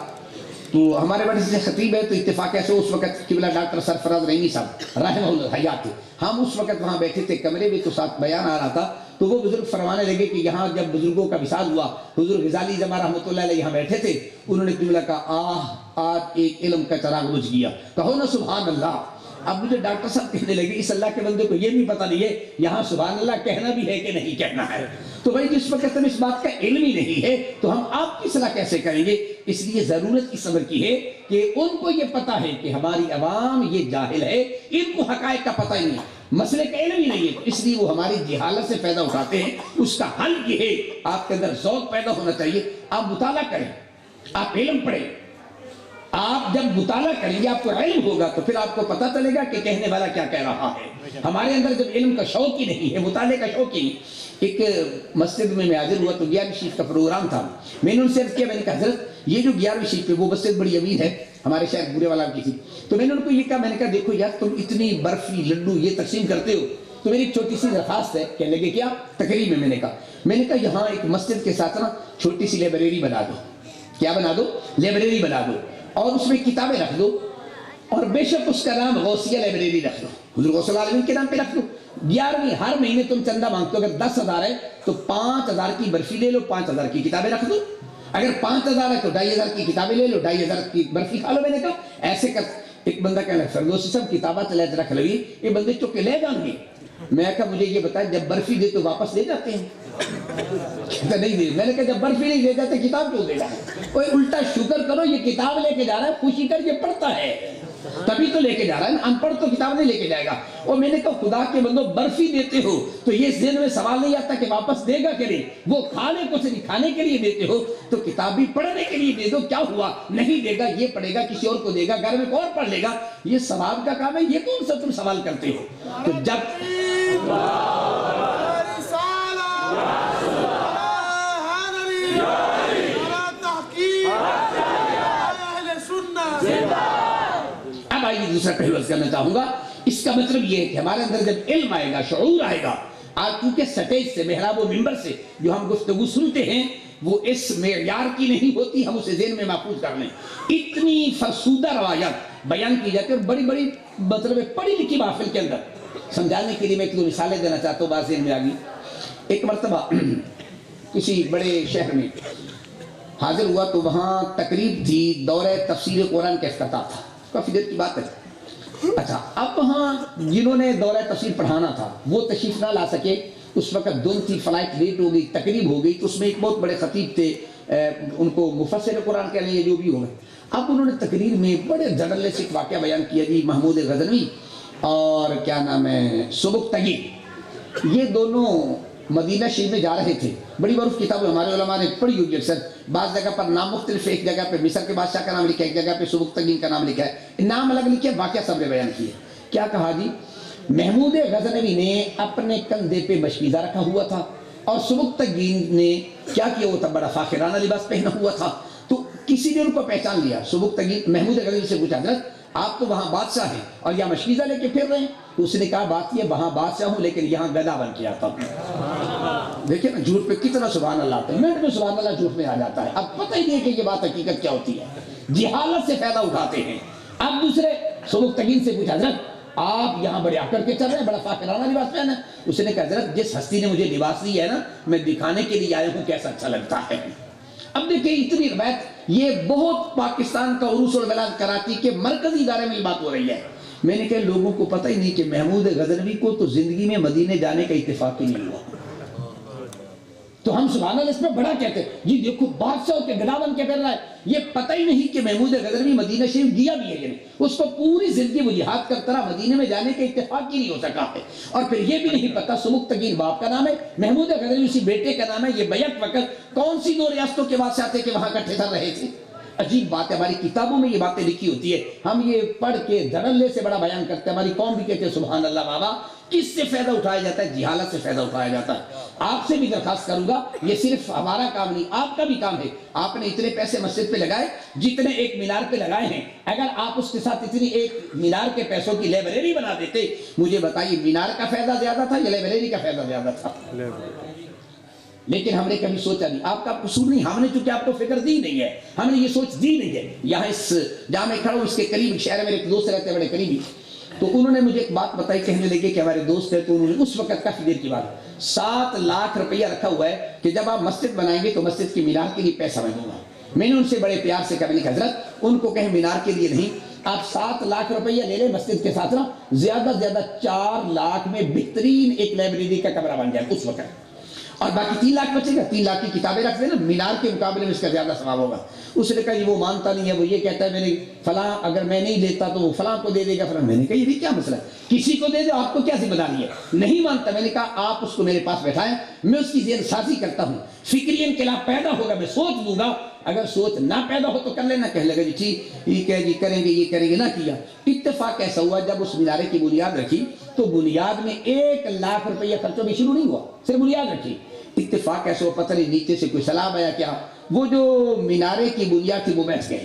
Speaker 4: تو ہمارے بڑے سے خطیب ہے تو اتفاق ایسے اس وقت قبلہ ڈاکٹر سرفراز رحیمی صاحب رحمہ اللہ حیات تھے. ہم اس وقت وہاں بیٹھے تھے کمرے میں تو ساتھ بیان آ رہا تھا تو وہ بزرگ فرمانے لگے کہ یہاں جب بزرگوں کا وصال ہوا، حضور غزالی زمان رحمۃ اللہ علیہ یہاں بیٹھے تھے، انہوں نے قبلہ کہا آج ایک علم کا چراغ بجھ گیا. کہو نا سبحان اللہ. اب مجھے ڈاکٹر صاحب کہنے لگے اس اللہ کے بندے کو یہ بھی پتہ نہیں ہے یہاں سبحان اللہ کہنا بھی ہے کہ نہیں کہنا ہے. تو بھائی جس وقت ہمیں اس بات کا علم ہی نہیں ہے تو ہم آپ کی صلاح کیسے کریں گے؟ اس لیے ضرورت اس امر کی ہے کہ ان کو یہ پتہ ہے کہ ہماری عوام یہ جاہل ہے، ان کو حقائق کا پتہ ہی نہیں، مسئلے کا علم ہی نہیں ہے، اس لیے وہ ہماری جہالت سے فائدہ اٹھاتے ہیں. اس کا حل یہ ہے آپ کے اندر ذوق پیدا ہونا چاہیے، آپ مطالعہ کریں، آپ علم پڑھیں. آپ جب مطالعہ کریں گے آپ کو علم ہوگا تو پھر آپ کو پتہ چلے گا کہ کہنے والا کیا کہہ رہا ہے. ہمارے اندر جب علم کا شوق ہی نہیں ہے، مطالعے کا شوق ہی نہیں. ایک مسجد میں حاضر ہوا تو 11ویں شریف کا پروگرام تھا. میں نے ان سے عرض کیا، میں نے کہا حضرت یہ جو 11ویں شریف ہے وہ مسجد بڑی امیر ہے، ہمارے شہر بورے والا کی تھی. تو میں نے ان کو یہ کہا، میں نے کہا دیکھو یار تم اتنی برفی لڈو یہ تقسیم کرتے ہو تو میری ایک چھوٹی سی درخواست ہے. کہنے لگے کیا؟ تقریب میں میں نے کہا یہاں ایک مسجد کے ساتھ نا چھوٹی سی لائبریری بنا دو. کیا بنا دو؟ لائبریری بنا دو، اور اس میں کتابیں رکھ دو، اور بے شک اس کا نام غوثیہ لائبریری رکھ دو، حضور غوث العالمین کے نام پہ رکھ دو. 11ویں ہر مہینے تم چندہ مانگتے ہو، اگر 10,000 ہے تو 5,000 کی برفی لے لو، 5,000 کی کتابیں رکھ دو. اگر 5,000 ہے تو 2,500 کی کتابیں لے لو، 2,500 کی برفی کھا لو. میں نے کہا ایسے کر. ایک بندہ کہنے لگا فردوسی صاحب کتابیں چلے رکھ لو، یہ بندے چک کے لے جائیں گے. میں کہا مجھے یہ بتائیں جب برفی دے تو واپس لے جاتے ہیں؟ نہیں دے. میں نے کہا جب برفی نہیں دے جاتے کتاب کیوں دے جائیں؟ کوئی الٹا شکر کرو، یہ کتاب لے کے جا رہا ہے، خوشی کر یہ پڑھتا ہے تبھی تو لے کے جا رہا ہے، ان پڑھ تو کتاب نہیں لے کے جائے گا. اور میں نے کہا خدا کے بندو برفی دیتے ہو تو یہ ذہن میں سوال نہیں آتا کہ واپس دے گا کہ نہیں. وہ کھانے کو سے نہیں، کھانے کے لیے دیتے ہو تو کتاب بھی پڑھنے کے لیے دے دو. کیا ہوا؟ نہیں دے گا، یہ پڑھے گا، کسی اور کو دے گا، گھر میں اور پڑھ لے گا. یہ ثواب کا کام ہے، یہ کون سا تم سوال کرتے ہو؟ تو جب اب آئیے دوسرا پہلو عرض کرنا چاہوں گا. اس کا مطلب یہ ہے کہ ہمارے اندر جب علم آئے گا، شعور آئے گا، آج کیونکہ سٹیج سے، محراب و منبر سے جو ہم گفتگو سنتے ہیں وہ اس معیار کی نہیں ہوتی، ہم اسے ذہن میں محفوظ کر لیں. اتنی فرسودہ روایات بیان کی جاتی ہے اور بڑی بڑی مطلب پڑھی لکھی محفل کے اندر. سمجھانے کے لیے میں ایک دو مثالیں دینا چاہتا ہوں، بات ذہن میں آ گئی. ایک مرتبہ کسی بڑے شہر میں حاضر ہوا تو وہاں تقریب تھی، دورہ تفسیر قرآن کا افتتاح تھا، کافی دیر کی بات ہے. اچھا اب وہاں جنہوں نے دورہ تفسیر پڑھانا تھا وہ تشریف نہ لا سکے، اس وقت دن تھی، فلائٹ لیٹ ہو گئی، تقریب ہو گئی. تو اس میں ایک بہت بڑے خطیب تھے، ان کو مفسر قرآن کہہ لیں جو بھی ہو گئے. اب انہوں نے تقریر میں بڑے دھڑلے سے ایک واقعہ بیان کیا جی محمود غزنوی اور کیا نام ہے سبکتگی، یہ دونوں مدینہ شریف میں جا رہے تھے. بڑی معروف کتاب ہمارے علماء نے پڑھی ہوئی اکثر، بعض جگہ پر نام مختلف، ایک جگہ پہ مصر کے بادشاہ کا نام لکھا ہے، ایک جگہ پہ سبکتگین کا نام لکھا ہے، نام الگ لکھے، واقعہ سب نے بیان کیے. کیا کہا جی؟ محمود غزنوی نے اپنے کندھے پہ مشکیزہ رکھا ہوا تھا اور سبکتگین نے کیا کیا ہوا تھا؟ بڑا فاخرانہ لباس پہنا ہوا تھا. تو کسی نے ان کو پہچان لیا. سبکتگین محمود غزنوی سے پوچھا حضرت آپ تو وہاں بادشاہ ہیں اور یہاں مشکیزہ لے کے پھر رہے ہیں؟ تو اس نے کہا بات یہ وہاں بادشاہ ہوں لیکن یہاں گدا بن کے آتا ہوں. دیکھیں نا جھوٹ پہ کتنا سبحان اللہ آتا ہے، منٹ میں سبحان اللہ جھوٹ میں آ جاتا ہے. اب پتہ ہی نہیں کہ یہ بات حقیقت کیا ہوتی ہے، جہالت سے فائدہ اٹھاتے ہیں. اب دوسرے سبکتگین سے پوچھا حضرت آپ یہاں بڑے آ کر کے چل رہے ہیں، بڑا فاخرانہ لباس پہنا ہے؟ اس نے کہا حضرت جس ہستی نے مجھے لباس دیا ہے نا میں دکھانے کے لیے آیا ہوں کیسا اچھا لگتا ہے. اب دیکھیں اتنی روایت، یہ بہت پاکستان کا عروس البلاد کراچی کے مرکزی ادارے میں یہ بات ہو رہی ہے. میں نے کہا لوگوں کو پتہ ہی نہیں کہ محمود غزنوی کو تو زندگی میں مدینے جانے کا اتفاق ہی نہیں ہوا. تو ہم سبحان اللہ اس میں بڑا کہتے ہیں جی دیکھو بادشاہ کے گدا بن کے پھر رہا ہے. یہ پتہ ہی نہیں کہ محمود غزنوی مدینہ شریف گیا بھی ہے کہ نہیں. اس کو پوری زندگی وہ جہاد کرتا رہا، مدینے میں جانے کا اتفاق ہی نہیں ہو سکا ہے. اور پھر یہ بھی نہیں پتا سبکتگین باپ کا نام ہے، محمود غزنوی اسی بیٹے کا نام ہے. یہ بیک وقت کون سی دو ریاستوں کے بادشاہ تھے کہ وہاں اکٹھے کر رہے تھے. عجیب بات ہے، ہماری کتابوں میں یہ باتیں لکھی ہوتی ہے، ہم یہ پڑھ کے دھڑلے سے بڑا بیان کرتے ہیں. ہماری قوم بھی کہتے ہیں سبحان اللہ بابا. کس سے فائدہ اٹھایا جاتا ہے؟ جہالت سے فائدہ اٹھایا جاتا ہے. آپ سے بھی درخواست کروں گا، یہ صرف ہمارا کام نہیں آپ کا بھی کام ہے. آپ نے اتنے پیسے مسجد پہ لگائے جتنے ایک مینار پہ لگائے ہیں، اگر آپ اس کے ساتھ اتنی ایک مینار کے پیسوں کی لائبریری بنا دیتے، مجھے بتائیے مینار کا فائدہ زیادہ تھا یا لائبریری کا فائدہ زیادہ تھا؟ لیکن ہم نے کبھی سوچا نہیں. آپ کا قصور نہیں، ہم نے چونکہ آپ کو فکر دی نہیں ہے، ہم نے یہ سوچ دی نہیں ہے. یہاں اس جہاں میں کھڑا ہوں اس کے قریب شہر میں میرے ایک دوست رہتے ہیں بڑے قریبی، تو انہوں نے مجھے ایک بات بتائی، کہنے لگے کہ ہمارے دوست ہے. تو انہوں نے اس وقت کافی دیر کی بات 7 لاکھ روپیہ رکھا ہوا ہے کہ جب آپ مسجد بنائیں گے تو مسجد کی مینار کے لیے پیسہ میں دوں گا. میں نے ان سے بڑے پیار سے کہا، میں نے کہا حضرت ان کو کہیں مینار کے لیے نہیں، آپ 7 لاکھ روپیہ لے لیں مسجد کے ساتھ نا، زیادہ سے زیادہ 4 لاکھ میں بہترین ایک لائبریری کا کمرہ بن جائے اس وقت، اور باقی 3 لاکھ بچے گا، 3 لاکھ کی کتابیں رکھ دینا، مینار کے مقابلے میں اس کا زیادہ ثواب ہوگا۔ اس نے کہا یہ وہ مانتا نہیں ہے، وہ یہ کہتا ہے میں نے فلاں اگر میں نہیں لیتا تو وہ فلاں کو دے دے گا فلاں۔ میں نے کہا یہ بھی کیا مسئلہ ہے، کسی کو دے دو، آپ کو کیا ذمہ داری ہے؟ نہیں مانتا۔ میں نے کہا آپ اس کو میرے پاس بیٹھائیں، میں اس کی ذہن سازی کرتا ہوں، فکری انقلاب پیدا ہوگا، میں سوچ دوں گا، اگر سوچ نہ پیدا ہو تو کر لینا۔ کہنے لگا جی ٹھیک، یہ کہ جی کریں گے، یہ کریں گے، نہ کیا۔ اتفاق ایسا ہوا جب اس مینارے کی بنیاد رکھی تو بنیاد میں 1 لاکھ روپیہ خرچوں بھی شروع نہیں ہوا، صرف بنیاد رکھی۔ اتفاق ایسا ہوا، پتہ نہیں نیچے سے کوئی سلام آیا کیا، وہ جو مینارے کی بنیاد تھی وہ بیٹھ گئے۔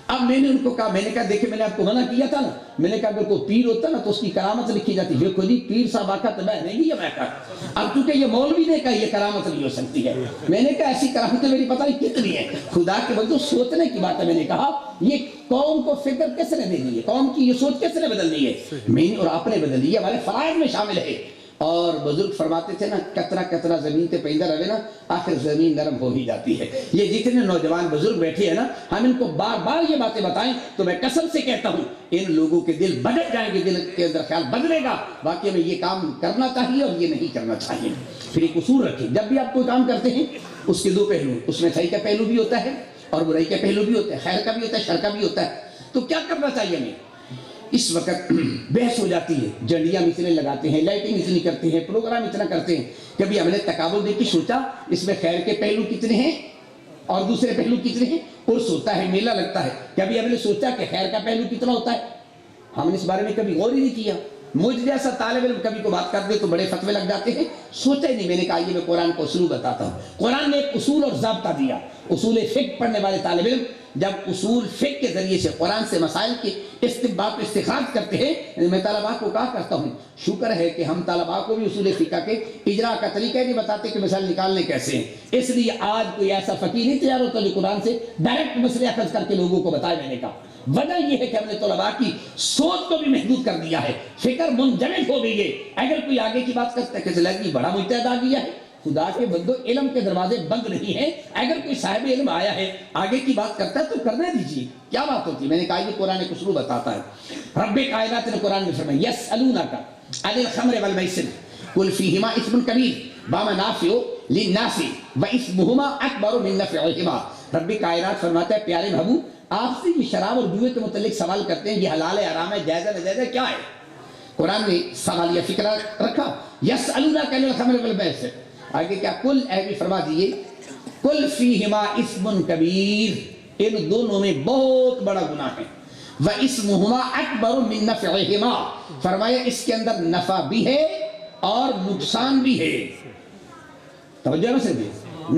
Speaker 4: اب میں نے ان کو کہا، میں نے کہا دیکھیں میں نے آپ کو منع کیا تھا نا، میں نے کہا اگر کوئی پیر ہوتا نا تو اس کی کرامت لکھی جاتی، دیکھو جی پیر صاحب آقا تو میں نہیں ہے، میں کہا اب چونکہ یہ مولوی نے کہا یہ کرامت نہیں ہو سکتی ہے، میں نے کہا ایسی کرامتیں میری پتہ نہیں کتنی ہے، خدا کے بندو سوچنے کی بات ہے۔ میں نے کہا یہ قوم کو فکر کس نے دینی ہے، قوم کی یہ سوچ کس نے بدلنی ہے، میں نے اور آپ نے بدلی ہے، ہمارے فرائض میں شامل ہے۔ اور بزرگ فرماتے تھے نا قطرہ قطرہ زمین پہ پہندا رہے نا آخر زمین نرم ہو ہی جاتی ہے۔ یہ جتنے نوجوان بزرگ بیٹھے ہیں نا، ہم ان کو بار بار یہ باتیں بتائیں تو میں قسم سے کہتا ہوں ان لوگوں کے دل بدل جائیں گے، دل کے اندر خیال بدلے گا واقعی میں یہ کام کرنا چاہیے اور یہ نہیں کرنا چاہیے۔ پھر ایک اصول رکھیں، جب بھی آپ کوئی کام کرتے ہیں اس کے 2 پہلو، اس میں صحیح کا پہلو بھی ہوتا ہے اور برائی کا پہلو بھی ہوتا ہے، خیر کا بھی ہوتا ہے، شر کا بھی ہوتا ہے۔ تو کیا کرنا چاہیے ہمیں؟ اس وقت بحث ہو جاتی ہے، جنڈیاں اتنے لگاتے ہیں، لائٹنگ اتنی کرتے ہیں، پروگرام اتنا کرتے ہیں، کبھی ہم نے تقابل دیکھ کے سوچا اس میں خیر کے پہلو کتنے ہیں اور دوسرے پہلو کتنے ہیں؟ عرس ہوتا ہے، میلہ لگتا ہے، کبھی ہم نے سوچا کہ خیر کا پہلو کتنا ہوتا ہے؟ ہم نے اس بارے میں کبھی غور ہی نہیں کیا۔ مجھ جیسا طالب علم کبھی کو بات کر دے تو بڑے فتوے لگ جاتے ہیں، سوچا ہی نہیں۔ میں نے کہا یہ میں قرآن کو اصول بتاتا ہوں۔ قرآن نے ایک اصول اور ضابطہ دیا۔ اصول فقہ پڑھنے والے طالب علم جب اصول فقہ کے ذریعے سے قرآن سے مسائل کے استنباط و استخراج کرتے ہیں، میں طلباء کو کہا کرتا ہوں شکر ہے کہ ہم طلباء کو بھی اصول فقہ کے اجراء کا طریقہ نہیں بتاتے کہ مسائل نکالنے کیسے ہیں۔ اس لیے آج کوئی ایسا فقیہ نہیں تیار ہوتا جو قرآن سے ڈائریکٹ مسئلے اخذ کر کے لوگوں کو بتائے۔ میں نے کہا وجہ یہ ہے کہ ہم نے طلباء کی سوچ کو بھی محدود کر دیا ہے، فکر منجمد ہو گئی ہے۔ اگر کوئی آگے کی بات کرتا ہے کہ لگی بڑا مجتہد آ گیا ہے، خدا کے بندو علم کے دروازے بند نہیں ہیں۔ اگر کوئی صاحب علم آیا ہے آگے کی بات کرتا ہے تو کرنے دیجیے، کیا بات ہوتی ہے؟ میں نے کہا یہ قرآن ایک اصول بتاتا ہے۔ رب کائنات نے قرآن میں فرمایا یسألونک عن الخمر والمیسر قل فیہما اسم کبیر ومنافع للناس واسمہما اکبر من نفعہما۔ رب کائنات فرماتا ہے پیارے محبوب آپ سے یہ شراب اور جوئے کے متعلق سوال کرتے ہیں، یہ حلال ہے حرام ہے جائز ہے ناجائز ہے کیا ہے؟ قرآن نے سوالیہ فکرہ رکھا، یسألونک عن الخمر والمیسر، آگے کیا کل اے بھی فرما دیئے کل فیہما اسم کبیر، ان دونوں میں بہت بڑا گناہ ہے، وَإِسْمُهُمَا أَكْبَرُ مِن نَفْعِهِمَا، فرمایا اس کے اندر نفع بھی ہے اور نقصان بھی ہے۔ توجہ نہ سے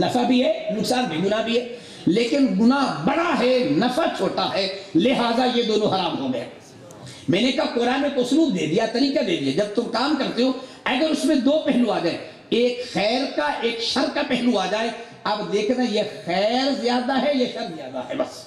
Speaker 4: نفع بھی ہے نقصان بھی، گناہ بھی ہے، لیکن گناہ بڑا ہے نفع چھوٹا ہے، لہٰذا یہ دونوں حرام ہو گئے۔ میں نے کہا قرآن میں اسلوب دے دیا، طریقہ دے دیا، جب تم کام کرتے ہو اگر اس میں 2 پہلو آ جائیں، ایک خیر کا ایک شر کا پہلو آ جائے، اب دیکھنا یہ خیر زیادہ ہے یہ شر زیادہ ہے، بس۔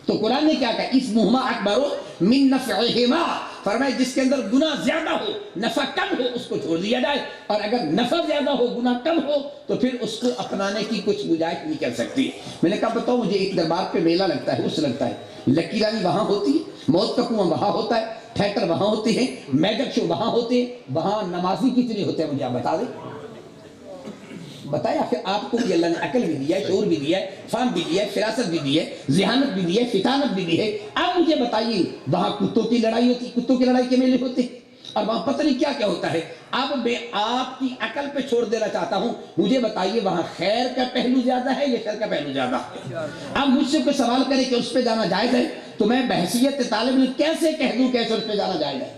Speaker 4: تو قرآن نے کیا کہا اسمہما اکبر من نفعہما، فرمایا جس کے اندر گناہ زیادہ ہو نفع کم ہو اس کو چھوڑ دیا جائے، اور اگر نفع زیادہ ہو گناہ کم ہو تو پھر اس کو اپنانے کی کچھ گنجائش نہیں کر سکتی۔ میں نے کہا بتاؤ مجھے ایک دربار پہ میلہ لگتا ہے، اس لگتا ہے، لکیرانی وہاں ہوتی ہے، موت کا کنواں وہاں ہوتا ہے، تھیٹر وہاں ہوتے ہیں، میجک شو وہاں ہوتے ہیں، وہاں نمازی کتنے ہوتے ہیں مجھے آپ بتا دیں، بتائیں آخر آپ کو بھی اللہ نے عقل بھی دیا ہے، شعور بھی دیا ہے، فہم بھی دیا ہے، فراست بھی دی ہے، ذہانت بھی دی ہے، فطانت بھی دی ہے۔ اب مجھے بتائیے وہاں کتوں کی لڑائی ہوتی، کتوں کی لڑائی کے میلے ہوتے ہیں اور وہاں پتہ نہیں کیا کیا ہوتا ہے۔ اب میں آپ کی عقل پہ چھوڑ دینا چاہتا ہوں، مجھے بتائیے وہاں خیر کا پہلو زیادہ ہے یا شر کا پہلو زیادہ ہے؟ اب مجھ سے کوئی سوال کرے کہ اس پہ جانا جائز ہے تو میں بحثیت طالب علم کیسے کہہ دوں کیسے اس پہ جانا جائز ہے؟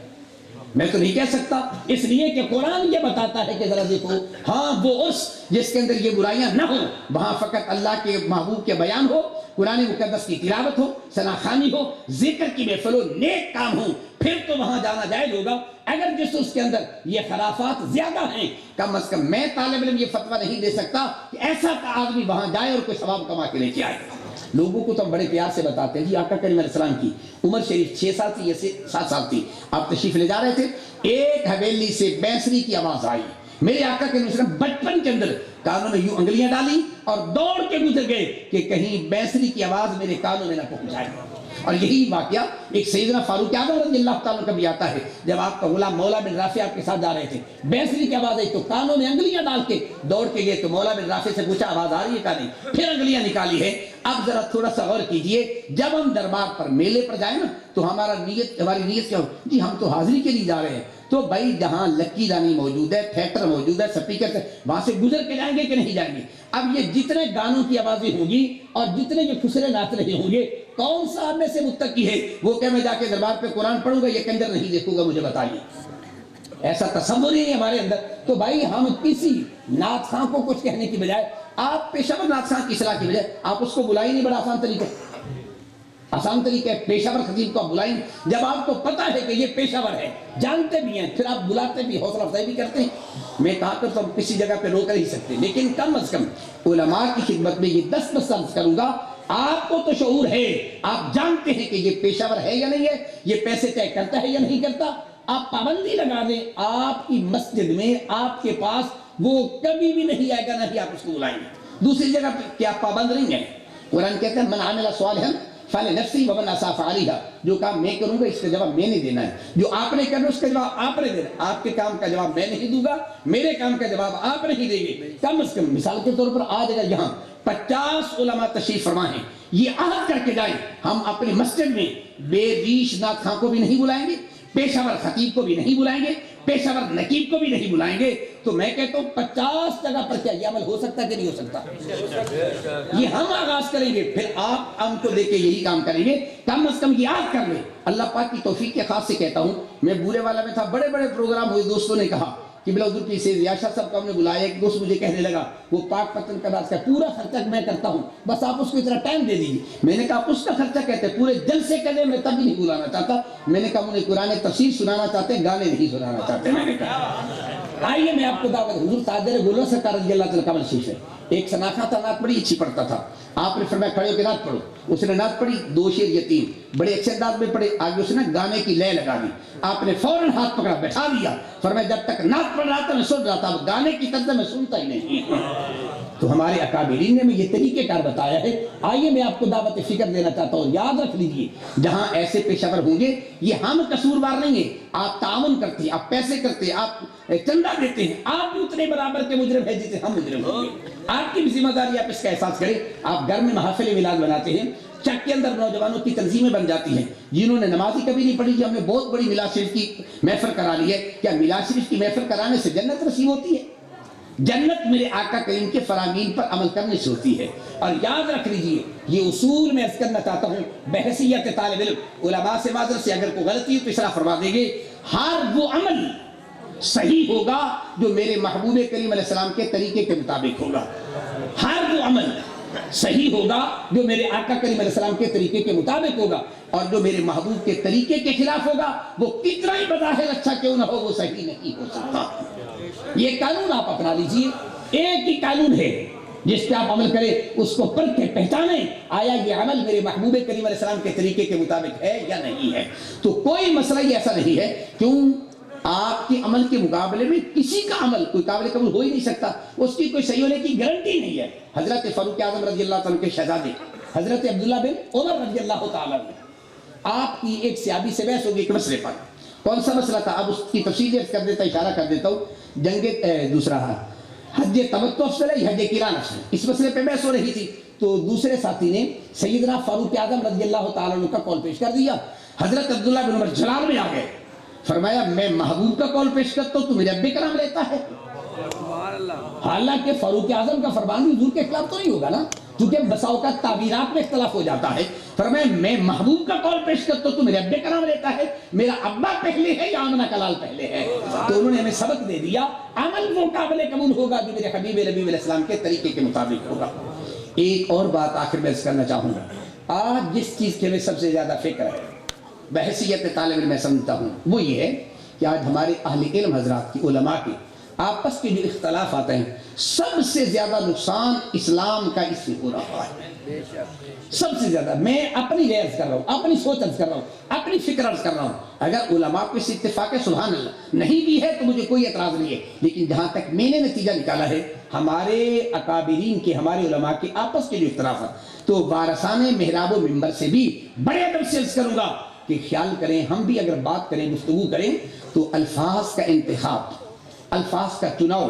Speaker 4: میں تو نہیں کہہ سکتا، اس لیے کہ قرآن یہ بتاتا ہے کہ ذرا دیکھو ہاں وہ عرس جس کے اندر یہ برائیاں نہ ہوں، وہاں فقط اللہ کے محبوب کے بیان ہو، قرآن مقدس کی تلاوت ہو، ثناخوانی ہو، ذکر کی محفل ہو، نیک کام ہو، پھر تو وہاں جانا جائز ہوگا۔ اگر جس اس کے اندر یہ خرافات زیادہ ہیں، کم از کم میں طالب علم یہ فتویٰ نہیں دے سکتا کہ ایسا آدمی وہاں جائے اور کوئی ثواب کما کے لے کے آئے۔ لوگوں کو تو ہم بڑے پیار سے بتاتے ہیں جی آقا کریم علیہ السلام کی عمر شریف 6 سال تھی یا 7 سال تھی، آپ تشریف لے جا رہے تھے، ایک حویلی سے بینسری کی آواز آئی، میرے آقا کریم علیہ السلام بچپن کے اندر کانوں میں یوں انگلیاں ڈالی اور دوڑ کے گزر گئے کہ کہیں بینسری کی آواز میرے کانوں میں نہ پہنچ جائے۔ اور یہی واقعہ ایک سیدنا فاروق اعظم رضی اللہ تعالیٰ کا بھی آتا ہے، جب آپ کا غلام مولا بن رافع آپ کے ساتھ جا رہے تھے، بیسری کی آواز آئی تو کانوں میں انگلیاں ڈال کے دوڑ کے گئے، تو مولا بن رافع سے پوچھا آواز آ رہی ہے کہ نہیں، پھر انگلیاں نکالی ہے۔ اب ذرا تھوڑا سا غور کیجئے، جب ہم دربار پر میلے پر جائیں نا تو ہماری نیت کیا ہو، جی ہم تو حاضری کے لیے جا رہے ہیں، تو بھائی جہاں لکی رانی موجود ہے، تھیٹر موجود ہے، سپیکر سے، وہاں سے گزر کے جائیں گے کہ نہیں جائیں گے؟ اب یہ جتنے گانوں کی آوازیں ہوں گی اور جتنے یہ خسرے ناچ رہے ہوں گے، کون سا آپ میں سے متقی ہے وہ کہ میں جا کے دربار پہ قرآن پڑھوں گا یہ کنجر نہیں دیکھوں گا؟ مجھے بتائیے، ایسا تصور ہی ہے ہمارے اندر۔ تو بھائی ہم کسی نعت خواں کو کچھ کہنے کی بجائے، آپ پیشہ ور نعت خواں کی اصلاح کی بجائے آپ اس کو بلائیں نہیں، بڑا آسان طریقہ ہے، پیشہ ور خطیب کو آپ بلائیں، جب آپ کو پتا ہے کہ یہ پیشہ ور ہے، جانتے بھی ہیں، پھر آپ بلاتے بھی، حوصلہ افزائی بھی کرتے ہیں۔ میں کہا کر تو ہم کسی جگہ پہ روک نہیں سکتے، لیکن کم از کم علماء کی خدمت میں یہ 10 عرض کروں گا، آپ کو تو شعور ہے، آپ جانتے ہیں کہ یہ پیشہ ور ہے یا نہیں ہے، یہ پیسے طے کرتا ہے یا نہیں کرتا، آپ پابندی لگا دیں، آپ کی مسجد میں آپ کے پاس وہ کبھی بھی نہیں آئے گا، نہ ہی آپ اس کو بلائیں گے۔ دوسری جگہ پہ کیا پابند نہیں ہے؟ قرآن کہتے ہیں من عمل صالحا فلنفسہ ومن اساء فعلیہا، جو کام میں کروں گا اس کا جواب میں نہیں دینا ہے، جو آپ نے کرنا اس کا جواب آپ نے دینا ہے، آپ کے کام کا جواب میں نہیں دوں گا، میرے کام کا جواب آپ نہیں دیں گے۔ کم از کم مثال کے طور پر آج اگر یہاں 50 علماء تشریف فرما ہیں، یہ عہد کر کے جائیں ہم اپنی مسجد میں بے ریش نعت خواں کو بھی نہیں بلائیں گے، پیشہ ور خطیب کو بھی نہیں بلائیں گے، پیشہ ور نقیب کو بھی نہیں بلائیں گے، تو میں کہتا ہوں 50 جگہ پر کیا یہ عمل ہو سکتا ہے کہ نہیں ہو سکتا؟ یہ ہم آغاز کریں گے، پھر آپ ہم کو دے کے یہی کام کریں گے، کم از کم یہ یاد کر لیں۔ اللہ پاک کی توفیق کے خاص سے کہتا ہوں، میں بورے والا میں تھا، بڑے بڑے پروگرام ہوئے، دوستوں نے کہا کہ بلا حضور کی سے ریاشہ صاحب کو ہم نے بلایا، ایک دوست مجھے کہنے لگا وہ پاک پتن کا راز کا پورا خرچہ میں کرتا ہوں، بس آپ اس کو اتنا ٹائم دے دیجیے۔ میں نے کہا آپ اس کا خرچہ کہتے ہیں، پورے جلسے کے لیے میں تب بھی نہیں بلانا چاہتا، میں نے کہا انہیں قرآن تفسیر سنانا چاہتے ہیں، گانے نہیں سنانا چاہتے۔ میں نے کہا آئیے میں آپ کو دعوت، حضور تاجر گولو سرکار رضی اللہ تعالیٰ کا منشیف ہے، ایک سناخا تھا، نعت بڑی اچھی پڑھتا تھا، آپ نے فرمایا کھڑے ہو کے نعت پڑھو، اس نے نعت پڑھی، 2 شعر یتیم، بڑے اچھے انداز میں پڑھے، آگے اس نے گانے کی لے لگا دی، آپ نے فوراً ہاتھ پکڑا بیٹھا دیا، فرمایا جب تک نعت پڑھ رہا تھا میں سن رہا تھا، اب گانے کی طرز میں سنتا ہی نہیں۔ تو ہمارے اکابرین نے یہ طریقہ کار بتایا ہے۔ آئیے میں آپ کو دعوت فکر دینا چاہتا ہوں، یاد رکھ لیجئے جہاں ایسے پیشہ ور ہوں گے، یہ ہم قصوروار نہیں ہیں، آپ تعاون کرتے ہیں، آپ پیسے کرتے ہیں، آپ چندہ دیتے ہیں، آپ بھی اتنے برابر کے مجرم ہیں جسے ہم مجرم ہوں گے۔ آپ کی بھی ذمہ داری، آپ اس کا احساس کریں۔ آپ گھر میں محافل میلاد بناتے ہیں، چک کے اندر نوجوانوں کی تنظیمیں بن جاتی ہیں، جنہوں نے نماز ہی کبھی نہیں پڑھی کہ ہم نے بہت بڑی میلاد شریف کی محفل کرا لی ہے، کیا میلاد شریف کی محفل کرانے سے جنت نصیب ہوتی ہے؟ جنت میرے آقا کریم کے فرامین پر عمل کرنے سے ہوتی ہے۔ اور یاد رکھ لیجئے، یہ اصول میں عرض کرنا چاہتا ہوں بحیثیت طالب علم، علماء سے معذرت سے اگر کوئی غلطی ہو تو اصلاح فرما دیں گے، ہر وہ عمل صحیح ہوگا جو میرے محبوب کریم علیہ السلام کے طریقے کے مطابق ہوگا، ہر وہ عمل صحیح ہوگا جو میرے آقا کریم علیہ السلام کے طریقے کے مطابق ہوگا، اور جو میرے محبوب کے طریقے کے خلاف ہوگا وہ کتنا ہی بظاہر اچھا کیوں نہ ہو وہ صحیح نہیں ہو سکتا۔ یہ قانون آپ اپنا لیجئے، ایک ہی قانون ہے جس پہ آپ عمل کریں، اس کو پڑھ کے پہچانیں آیا یہ عمل میرے محبوب کریم علیہ السلام کے طریقے کے مطابق ہے یا نہیں ہے۔ تو کوئی مسئلہ ہی ایسا نہیں ہے، کیوں آپ کے عمل کے مقابلے میں کسی کا عمل کوئی قابل قبول ہو ہی نہیں سکتا، اس کی کوئی صحیح ہونے کی گارنٹی نہیں ہے۔ حضرت فاروق اعظم رضی اللہ تعالیٰ کے شہزادے حضرت عبداللہ بن عمر رضی اللہ تعالیٰ عنہ، آپ کی ایک صحابی سے بحث ہوگی ایک مسئلے پر، کون سا مسئلہ تھا؟ اب اس کی تفصیل کر دیتا، اشارہ کر دیتا ہوں، دوسرا حج تمتع افضل ہے حج قران افضل، اس مسئلے پہ بحث ہو رہی تھی، تو دوسرے ساتھی نے سیدنا فاروق اعظم رضی اللہ تعالیٰ عنہ کا قول پیش کر دیا۔ حضرت عبداللہ بن عمر جلال میں آ گئے، فرمایا میں محبوب کا قول پیش کرتا ہوں تو میرے ابے کا نام لیتا ہے، حالانکہ فاروق اعظم کا فرمان بھی حضور کے خلاف تو نہیں ہوگا نا، کیونکہ بساؤ کا تعبیرات میں اختلاف ہو جاتا ہے۔ فرمایا میں محبوب کا قول پیش کرتا ہوں تو میرے ابے کا نام لیتا ہے، میرا ابا پہلے ہے یا آمنہ کا لال پہلے ہے؟ تو انہوں نے ہمیں سبق دے دیا، عمل وہ قابل قبول ہوگا جو میرے حبیب نبی علیہ السلام کے طریقے کے مطابق ہوگا۔ ایک اور بات آخر میں عرض کرنا چاہوں گا، آج جس چیز کے ہمیں سب سے زیادہ فکر ہے بحیثیت طالب علم میں سمجھتا ہوں وہ یہ ہے کہ آج ہمارے اہل علم حضرات کی، علماء کی آپس کے جو اختلافات ہیں، سب سے زیادہ نقصان اسلام کا اس سے ہو رہا ہے، سب سے زیادہ۔ میں اپنی غرض کر رہا ہوں، اپنی سوچ عرض کر رہا ہوں، اپنی فکر عرض کر رہا ہوں۔ اگر علماء کو اس اتفاق ہے سبحان اللہ، نہیں بھی ہے تو مجھے کوئی اعتراض نہیں ہے، لیکن جہاں تک میں نے نتیجہ نکالا ہے ہمارے اکابرین کے، ہمارے علماء کے آپس کے جو اختلافات، تو وارثان محراب و منبر سے بھی بڑے ادب سے عرض کروں گا کہ خیال کریں، ہم بھی اگر بات کریں، گفتگو کریں تو الفاظ کا انتخاب، الفاظ کا چناؤ،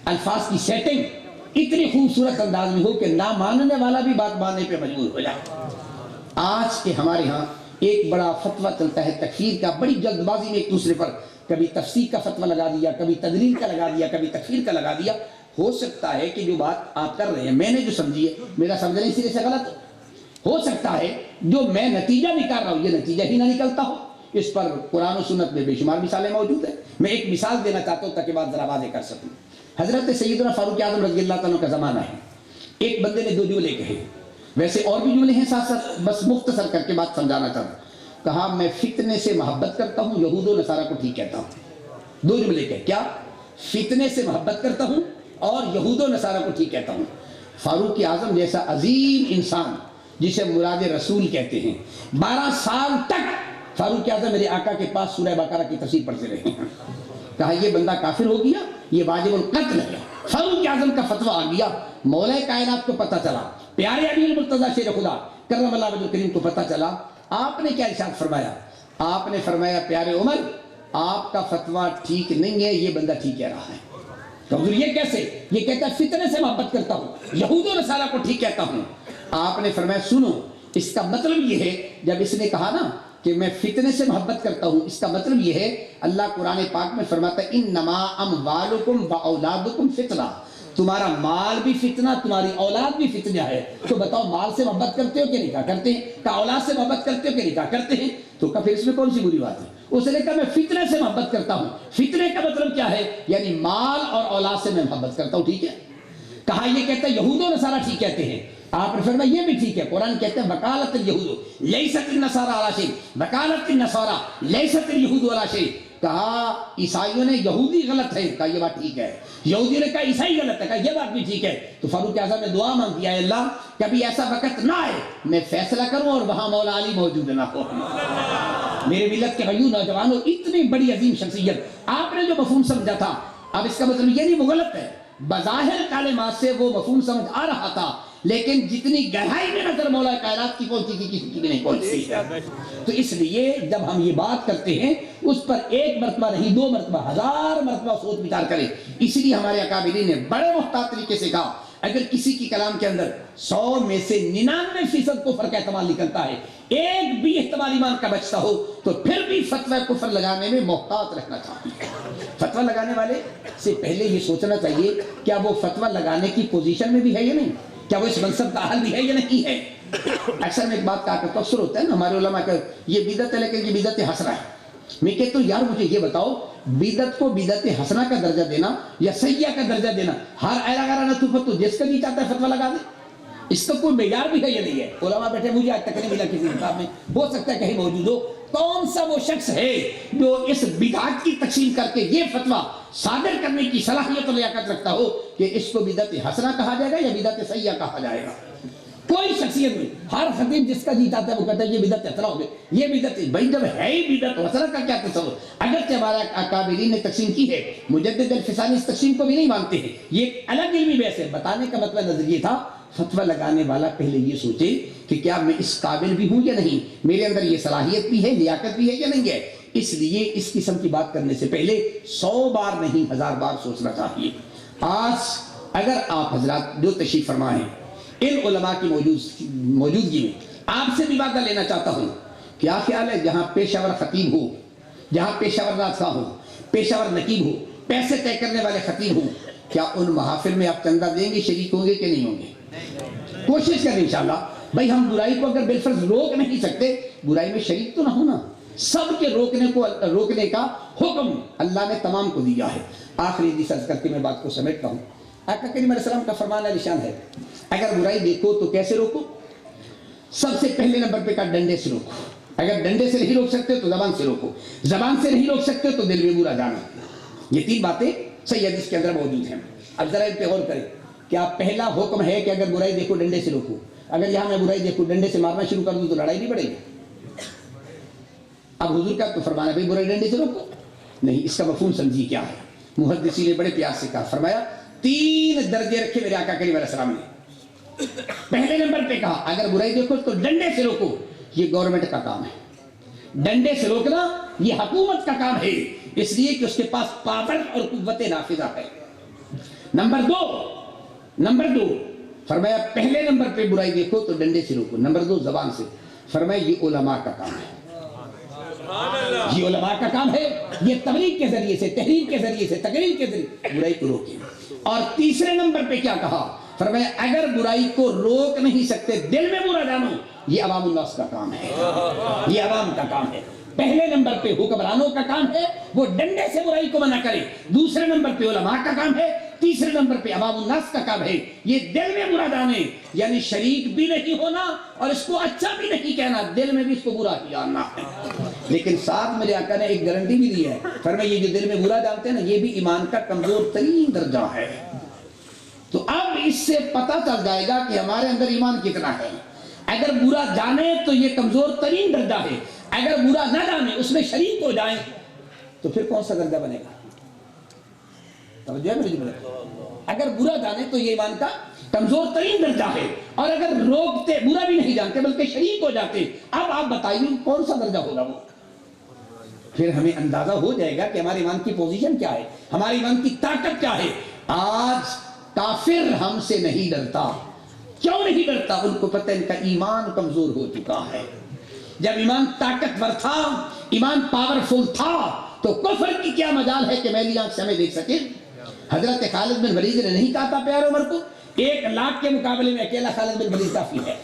Speaker 4: الفاظ کی سیٹنگ اتنی خوبصورت انداز میں ہو کہ نہ ماننے والا بھی بات ماننے پہ مجبور ہو جائے۔ آج کے ہمارے ہاں ایک بڑا فتویٰ چلتا ہے تکفیر کا، بڑی جلد بازی میں ایک دوسرے پر کبھی تفسیر کا فتویٰ لگا دیا، کبھی تدلیل کا لگا دیا، کبھی تکفیر کا لگا دیا۔ ہو سکتا ہے کہ جو بات آپ کر رہے ہیں، میں نے جو سمجھی ہے، میرا سمجھنا اسی سے غلط ہو سکتا ہے، جو میں نتیجہ نکال رہا ہوں یہ نتیجہ ہی نہ نکلتا ہو۔ اس پر قرآن و سنت میں بے شمار مثالیں موجود ہیں۔ میں ایک مثال دینا چاہتا ہوں تاکہ بات ذرا واضح کر سکوں۔ حضرت سیدنا فاروق اعظم رضی اللہ تعالیٰ کا زمانہ ہے، ایک بندے نے 2 جملے کہے، ویسے اور بھی جملے ہیں ساتھ ساتھ، بس مختصر کر کے بات سمجھانا چاہتا ہوں۔ کہا میں فتنے سے محبت کرتا ہوں، یہود و نصارہ کو ٹھیک کہتا ہوں۔ 2 جملے کہے، کیا؟ فتنے سے محبت کرتا ہوں اور یہود و نصارہ کو ٹھیک کہتا ہوں۔ فاروق اعظم جیسا عظیم انسان جسے مراد رسول کہتے ہیں، 12 سال تک فاروق اعظم میرے آقا کے پاس سورہ بقرہ کی تفسیر پڑھتے رہے ہیں۔ کہا یہ بندہ کافر ہو گیا، یہ واجب القتل ہے۔ فاروق اعظم کا فتویٰ آ گیا، مولا کائنات کو پتہ چلا، پیارے علی المرتضیٰ شیر خدا کرم اللہ وجہ کریم کو پتہ چلا۔ آپ نے کیا ارشاد فرمایا؟ آپ نے فرمایا پیارے عمر آپ کا فتویٰ ٹھیک نہیں ہے، یہ بندہ ٹھیک کہہ رہا ہے۔ تو حضور یہ کیسے؟ یہ کہتا ہے فتنے سے محبت کرتا ہوں، یہود و نصارہ کو ٹھیک کہتا ہوں۔ آپ نے فرمایا سنو، اس کا مطلب یہ ہے، جب اس نے کہا نا کہ میں فتنے سے محبت کرتا ہوں، اس کا مطلب یہ ہے اللہ قرآن پاک میں فرماتا ہے انما اموالکم و اولادکم فتنہ، تمہارا مال بھی فتنہ، تمہاری اولاد بھی فتنہ ہے۔ تو بتاؤ مال سے محبت کرتے ہو کہ نکاح کرتے ہیں؟ کہ اولاد سے محبت کرتے ہو کہ نکاح کرتے ہیں؟ تو پھر اس میں کون سی بری بات ہے؟ اس نے کہا میں فتنے سے محبت کرتا ہوں۔ فتنے کا مطلب کیا ہے؟ یعنی مال اور اولاد سے میں محبت کرتا ہوں، ٹھیک ہے؟ کہا یہ کہتا ہے یہود و نصارہ ٹھیک کہتے ہیں، آپ نے فرمایا یہ بھی ٹھیک ہے۔ قرآن کہتے ہیں وکالت الیہود لیست النصارى علی شیء، وکالت النصارى لیست الیہود علی شیء۔ کہا عیسائیوں نے یہودی غلط ہے، کہا یہ بات ٹھیک ہے۔ یہودیوں نے کہا عیسائی غلط ہے، کہا یہ بات بھی ٹھیک ہے۔ تو فاروق اعظم نے دعا مانگی، اے اللہ کبھی ایسا وقت نہ آئے میں فیصلہ کروں اور وہاں مولا علی موجود نہ ہو۔ میرے ملت کے بھائیوں نوجوانوں، اتنی بڑی عظیم شخصیت، آپ نے جو مفہوم سمجھا تھا، اب اس کا مطلب یہ نہیں وہ غلط ہے، بظاہر کلمات سے وہ مفہوم سمجھ آ رہا تھا، لیکن جتنی گہرائی میں نظر مولا کائنات کی پہنچی تھی کسی کی بھی نہیں پہنچی۔ تو اس لیے جب ہم یہ بات کرتے ہیں اس پر 1 مرتبہ نہیں 2 مرتبہ 1000 مرتبہ سوچ بچار کریں۔ اس لیے ہمارے اکابرین نے بڑے محتاط طریقے سے کہا اگر کسی کی کلام کے اندر 100 میں سے 99% کفر کا احتمال نکلتا ہے، 1 بھی احتمال ایمان کا بچتا ہو، تو پھر بھی فتویٰ کفر لگانے میں محتاط رہنا چاہیے۔ فتویٰ لگانے والے سے پہلے یہ سوچنا چاہیے کیا وہ فتویٰ لگانے کی پوزیشن میں بھی ہے یا نہیں، کیا وہ اس منصب کا اہل بھی ہے یا نہیں ہے۔ اکثر میں ایک بات کہا کرتا ہوں، اکثر ہوتا ہے نا ہمارے علماء کا یہ بدعت ہے لیکن یہ بدعت حسنہ ہے۔ میں کہتا ہوں یار مجھے یہ بتاؤ بدعت کو بدعت حسنہ کا درجہ دینا یا سیئہ کا درجہ دینا، ہر اعلیٰ تو جس کا نہیں چاہتا ہے فتویٰ لگا دے، اس کا کوئی معیار بھی ہے یا نہیں ہے؟ علماء بیٹھے، مجھے آج تک نہیں ملا کسی کتاب میں، ہو سکتا ہے کہیں موجود ہو۔ کون سا وہ شخص ہے جو اس بدعت کی تقسیم کر کے یہ فتویٰ صادر کرنے کی صلاحیت و لیاقت رکھتا ہو کہ اس کو بدعت حسنہ کہا جائے گا یا بدعت سیئہ کہا جائے گا؟ کوئی شخصیت نہیں۔ ہر خطیب جس کا جیت آتا ہے وہ کہتا ہے یہ بدعت حسنہ ہو گئی، یہ بدعت، بھائی جب ہے ہی بدعت حسنہ کا کیا تصور؟ اگرچہ ہمارے اکابرین نے تقسیم کی ہے، مجدد الفسانی اس تقسیم کو بھی نہیں مانتے ہیں، یہ ایک الگ علمی بحث ہے۔ بتانے کا مطلب نظریہ تھا فتویٰ لگانے والا پہلے یہ سوچے کہ کیا میں اس قابل بھی ہوں یا نہیں، میرے اندر یہ صلاحیت بھی ہے، لیاقت بھی ہے یا نہیں ہے۔ اس لیے اس قسم کی بات کرنے سے پہلے 100 بار نہیں 1000 بار سوچنا چاہیے۔ آج اگر آپ حضرات جو تشریف فرما ہیں ان علماء کی موجودگی میں آپ سے بھی وعدہ لینا چاہتا ہوں، کیا خیال ہے جہاں پیشہ ور خطیب ہو، جہاں پیشہ ور رازخواہ ہو، پیشہ ور نقیب ہو، پیسے طے کرنے والے خطیب ہوں، کیا ان محافل میں آپ چندہ دیں گے، شریک ہوں گے کہ نہیں ہوں گے؟ کوشش کریں انشاءاللہ۔ بھائی ہم برائی کو اگر بالفرض روک نہیں سکتے، برائی میں شریک تو نہ ہونا۔ سب کے روکنے کا حکم اللہ نے تمام کو دیا ہے۔ آخری حدیث عرض کر کے میں بات کو سمیٹتا ہوں۔ آقا کریم علیہ السلام کا فرمان نشان ہے، اگر برائی دیکھو تو کیسے روکو؟ سب سے پہلے نمبر پہ کہا ڈنڈے سے روکو۔ اگر ڈنڈے سے نہیں روک سکتے تو زبان سے روکو، زبان سے نہیں روک سکتے تو دل میں برا جانا۔ یہ 3 باتیں صحیح حدیث کے اندر موجود ہیں۔ اب ذرا ان پہ غور کریں. کیا پہلا حکم ہے کہ اگر برائی دیکھو ڈنڈے سے روکو؟ اگر یہاں میں برائی دیکھو ڈنڈے سے مارنا شروع کر دوں تو لڑائی نہیں بڑھے گی. اب حضور کا تو فرمانا بھائی برائی ڈنڈے سے روکو نہیں. اس کا مفہوم سمجھی کیا ہے؟ محدثین نے بڑے پیار سے کہا, فرمایا 3 درجے رکھے میرے آقا کریم علیہ السلام نے. پہلے نمبر پہ کہا اگر برائی دیکھو تو ڈنڈے سے روکو, یہ گورنمنٹ کا کام ہے. ڈنڈے سے روکنا یہ حکومت کا کام ہے, اس لیے کہ اس کے پاس پاور اور قوت نافذہ ہے. نمبر دو فرمایا پہلے نمبر پہ برائی دیکھو تو ڈنڈے سے روکو. نمبر 2 زبان سے. فرمایا یہ علماء کا کام ہے, یہ علماء کا کام ہے. یہ تبلیغ کے ذریعے سے, تحریر کے ذریعے سے, تقریر کے ذریعے برائی کو روکیں. اور تیسرے نمبر پہ کیا کہا؟ فرمایا اگر برائی کو روک نہیں سکتے دل میں برا جانو, یہ عوام الناس کا کام ہے, یہ عوام کا کام ہے. پہلے نمبر پہ حکمرانوں کا کام ہے وہ ڈنڈے سے برائی کو منع کرے, دوسرے نمبر پہ علماء کا کام ہے, تیسرے نمبر پہ عوام الناس کا کام ہے یہ دل میں برا جانے, یعنی شریک بھی نہیں ہونا اور اس کو اچھا بھی نہیں کہنا, دل میں بھی اس کو برا ہی جاننا ہے. لیکن ساتھ میں آقا نے ایک گارنٹی بھی دی ہے, فرمایا یہ جو دل میں برا جانتے ہیں نا یہ بھی ایمان کا کمزور ترین درجہ ہے. تو اب اس سے پتہ چل جائے گا کہ ہمارے اندر ایمان کتنا ہے. اگر برا جانے تو یہ کمزور ترین درجہ ہے, اگر برا نہ جانے اس میں شریک ہو جائیں تو پھر کون سا درجہ بنے گا؟ توجہ ہے میرے جملے؟ اگر برا جانے تو یہ ایمان کا کمزور ترین درجہ ہے, اور اگر روکتے برا بھی نہیں جانتے بلکہ شریک ہو جاتے, اب آپ بتائیے کون سا درجہ ہوگا وہ؟ پھر ہمیں اندازہ ہو جائے گا کہ ہمارے ایمان کی پوزیشن کیا ہے, ہمارے ایمان کی طاقت کیا ہے. آج کافر ہم سے نہیں ڈرتا. کیوں نہیں ڈرتا؟ ان کو پتہ ان کا ایمان کمزور ہو چکا ہے. جب ایمان طاقتور تھا, ایمان پاورفل تھا, تو کفر کی کیا مجال ہے کہ میری آنکھ سے ہمیں دیکھ سکے. حضرت خالد بن ولید نے نہیں کہا تھا پیارے عمر کو 1 لاکھ کے مقابلے میں اکیلا خالد بن ولید کافی ہے؟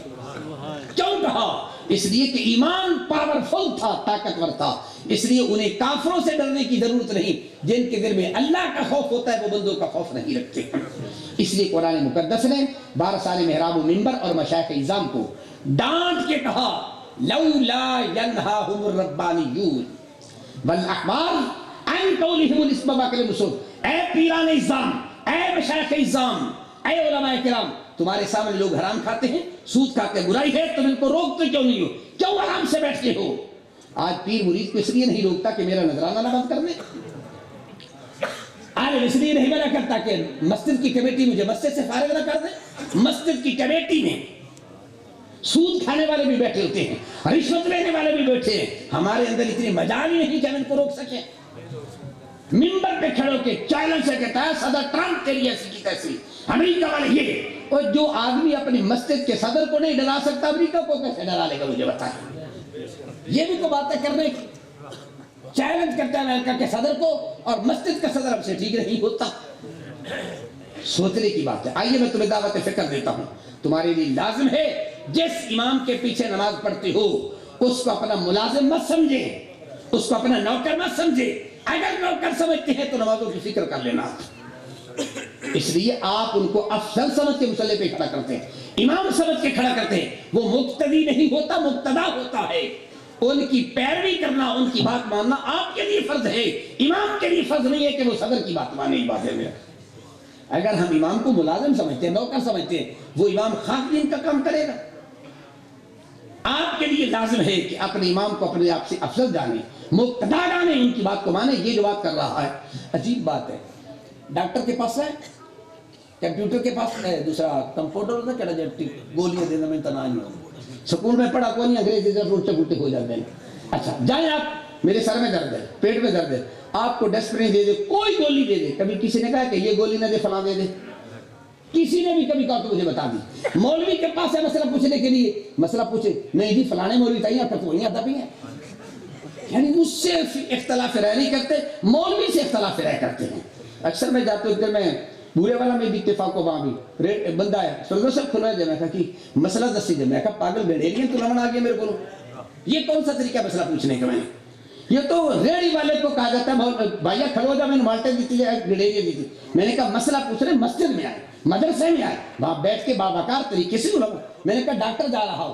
Speaker 4: کیوں کہا؟ اس لیے کہ ایمان پاورفل تھا, طاقتور تھا. اس لیے انہیں کافروں سے ڈرنے کی ضرورت نہیں. جن کے دل میں اللہ کا خوف ہوتا ہے وہ بندوں کا خوف نہیں رکھتے. اس لیے قرآن مقدس نے 12 سال محراب و منبر اور مشائخ اعظام کو ڈانٹ کے کہا لولا ینہاہم الربانیون والاحبار عن قولہم الاسم واکلمۃ السوء. اے پیران اعظام, اے مشائخ اعظام, اے علماء کرام, تمہارے سامنے لوگ حرام کھاتے ہیں, سود کھاتے ہیں, برائی ہے, تم ان کو روکتے کیوں نہیں ہو؟ کیوں آرام سے بیٹھتے ہو؟ آج پیر مرید کو اس لیے نہیں روکتا کہ میرا نذرانہ نہ بند کر دے, عالم اس لیے نہیں منع کرتا کہ مسجد کی کمیٹی مجھے مسجد سے فارغ نہ کر دے. مسجد کی کمیٹی میں سود کھانے والے بھی بیٹھے ہوتے ہیں, رشوت لینے والے بھی بیٹھے ہیں. ہمارے اندر اتنی مجال ہی نہیں کہ ہم ان کو روک سکیں. منبر پہ کھڑو کے چیلنج سے کہتا ہے صدر ٹرمپ کے لیے ایسی کی تیسی, امریکہ والے یہ, اور جو آدمی اپنی مسجد کے صدر کو نہیں ڈرا سکتا امریکہ کو کیسے ڈرا لے گا مجھے بتائیں. یہ بھی تو باتیں کرنے کی چیلنج کرتا ہے امریکہ کے صدر کو, اور مسجد کا صدر ہم سے ٹھیک نہیں ہوتا. سوچنے کی بات ہے. آئیے میں تمہیں دعوت فکر دیتا ہوں. تمہارے لیے لازم ہے جس امام کے پیچھے نماز پڑھتے ہو اس کو اپنا ملازم مت سمجھے, اس کو اپنا نوکر مت سمجھے. اگر نوکر سمجھتے ہیں تو نمازوں کی فکر کر لینا. اس لیے آپ ان کو افضل سمجھ کے مصلی پہ کھڑا کرتے ہیں, امام سمجھ کے کھڑا کرتے ہیں. وہ مقتدی نہیں ہوتا, مقتدا ہوتا ہے. ان کی پیروی کرنا, ان کی بات ماننا آپ کے لیے فرض ہے, امام کے لیے فرض نہیں ہے کہ وہ صدر کی بات مانے. بات ہے میرا. اگر ہم امام کو ملازم سمجھتے ہیں, نوکر سمجھتے ہیں, وہ امام خاک دین کا کام کرے گا. آپ کے لیے لازم ہے کہ اپنے امام کو اپنے آپ سے افضل جانے, مقتدا جانے, ان کی بات کو مانے. یہ جو بات کر رہا ہے عجیب بات ہے. ڈاکٹر کے پاس ہے, کمپیوٹر کے پاس ہے, دوسرا کمپیوٹر ہوتا ہے کہنا گولیاں دینا میں تنہا نہیں ہوں. سکول میں پڑھا کوئی نہیں, انگریزی سے الٹے پلٹے ہو جاتے ہیں. اچھا جائیں آپ, میرے سر میں درد ہے, پیٹ میں درد ہے, آپ کو ڈسپرین دے دے, کوئی گولی دے دے. کبھی کسی نے کہا کہ یہ گولی نہ دے فلاں دے دے؟ کسی نے بھی کبھی کہا تو مجھے بتا دی. مولوی کے پاس ہے مسئلہ پوچھنے کے لیے, مسئلہ پوچھے, نہیں جی فلانے مولوی تھا آپ کا تو وہیں آتا بھی ہے. یعنی اس سے اختلاف رائے نہیں کرتے, مولوی سے اختلاف رائے کرتے ہیں. اکثر میں جاتا ہوں, ادھر میں بورے والا میں بھی اتفاق کو وہاں بھی بندہ ہے, سرگو صاحب کھلا جائے. میں کہا کہ مسئلہ دس سے میں کہا پاگل گھڑیری ہیں تو لمن آ گیا میرے کو. یہ کون سا طریقہ مسئلہ پوچھنے کا؟ میں نے یہ تو ریڑی والے کو کہا جاتا ہے بھائیا کھڑو جا, میں نے مالٹے دیتی ہے, گھڑیری دی تھی. میں نے کہا مسئلہ پوچھ رہے, مسجد میں آئے, مدرسے میں آئے, وہاں بیٹھ کے باوقار طریقے سے علماء. میں نے کہا ڈاکٹر جا رہا ہو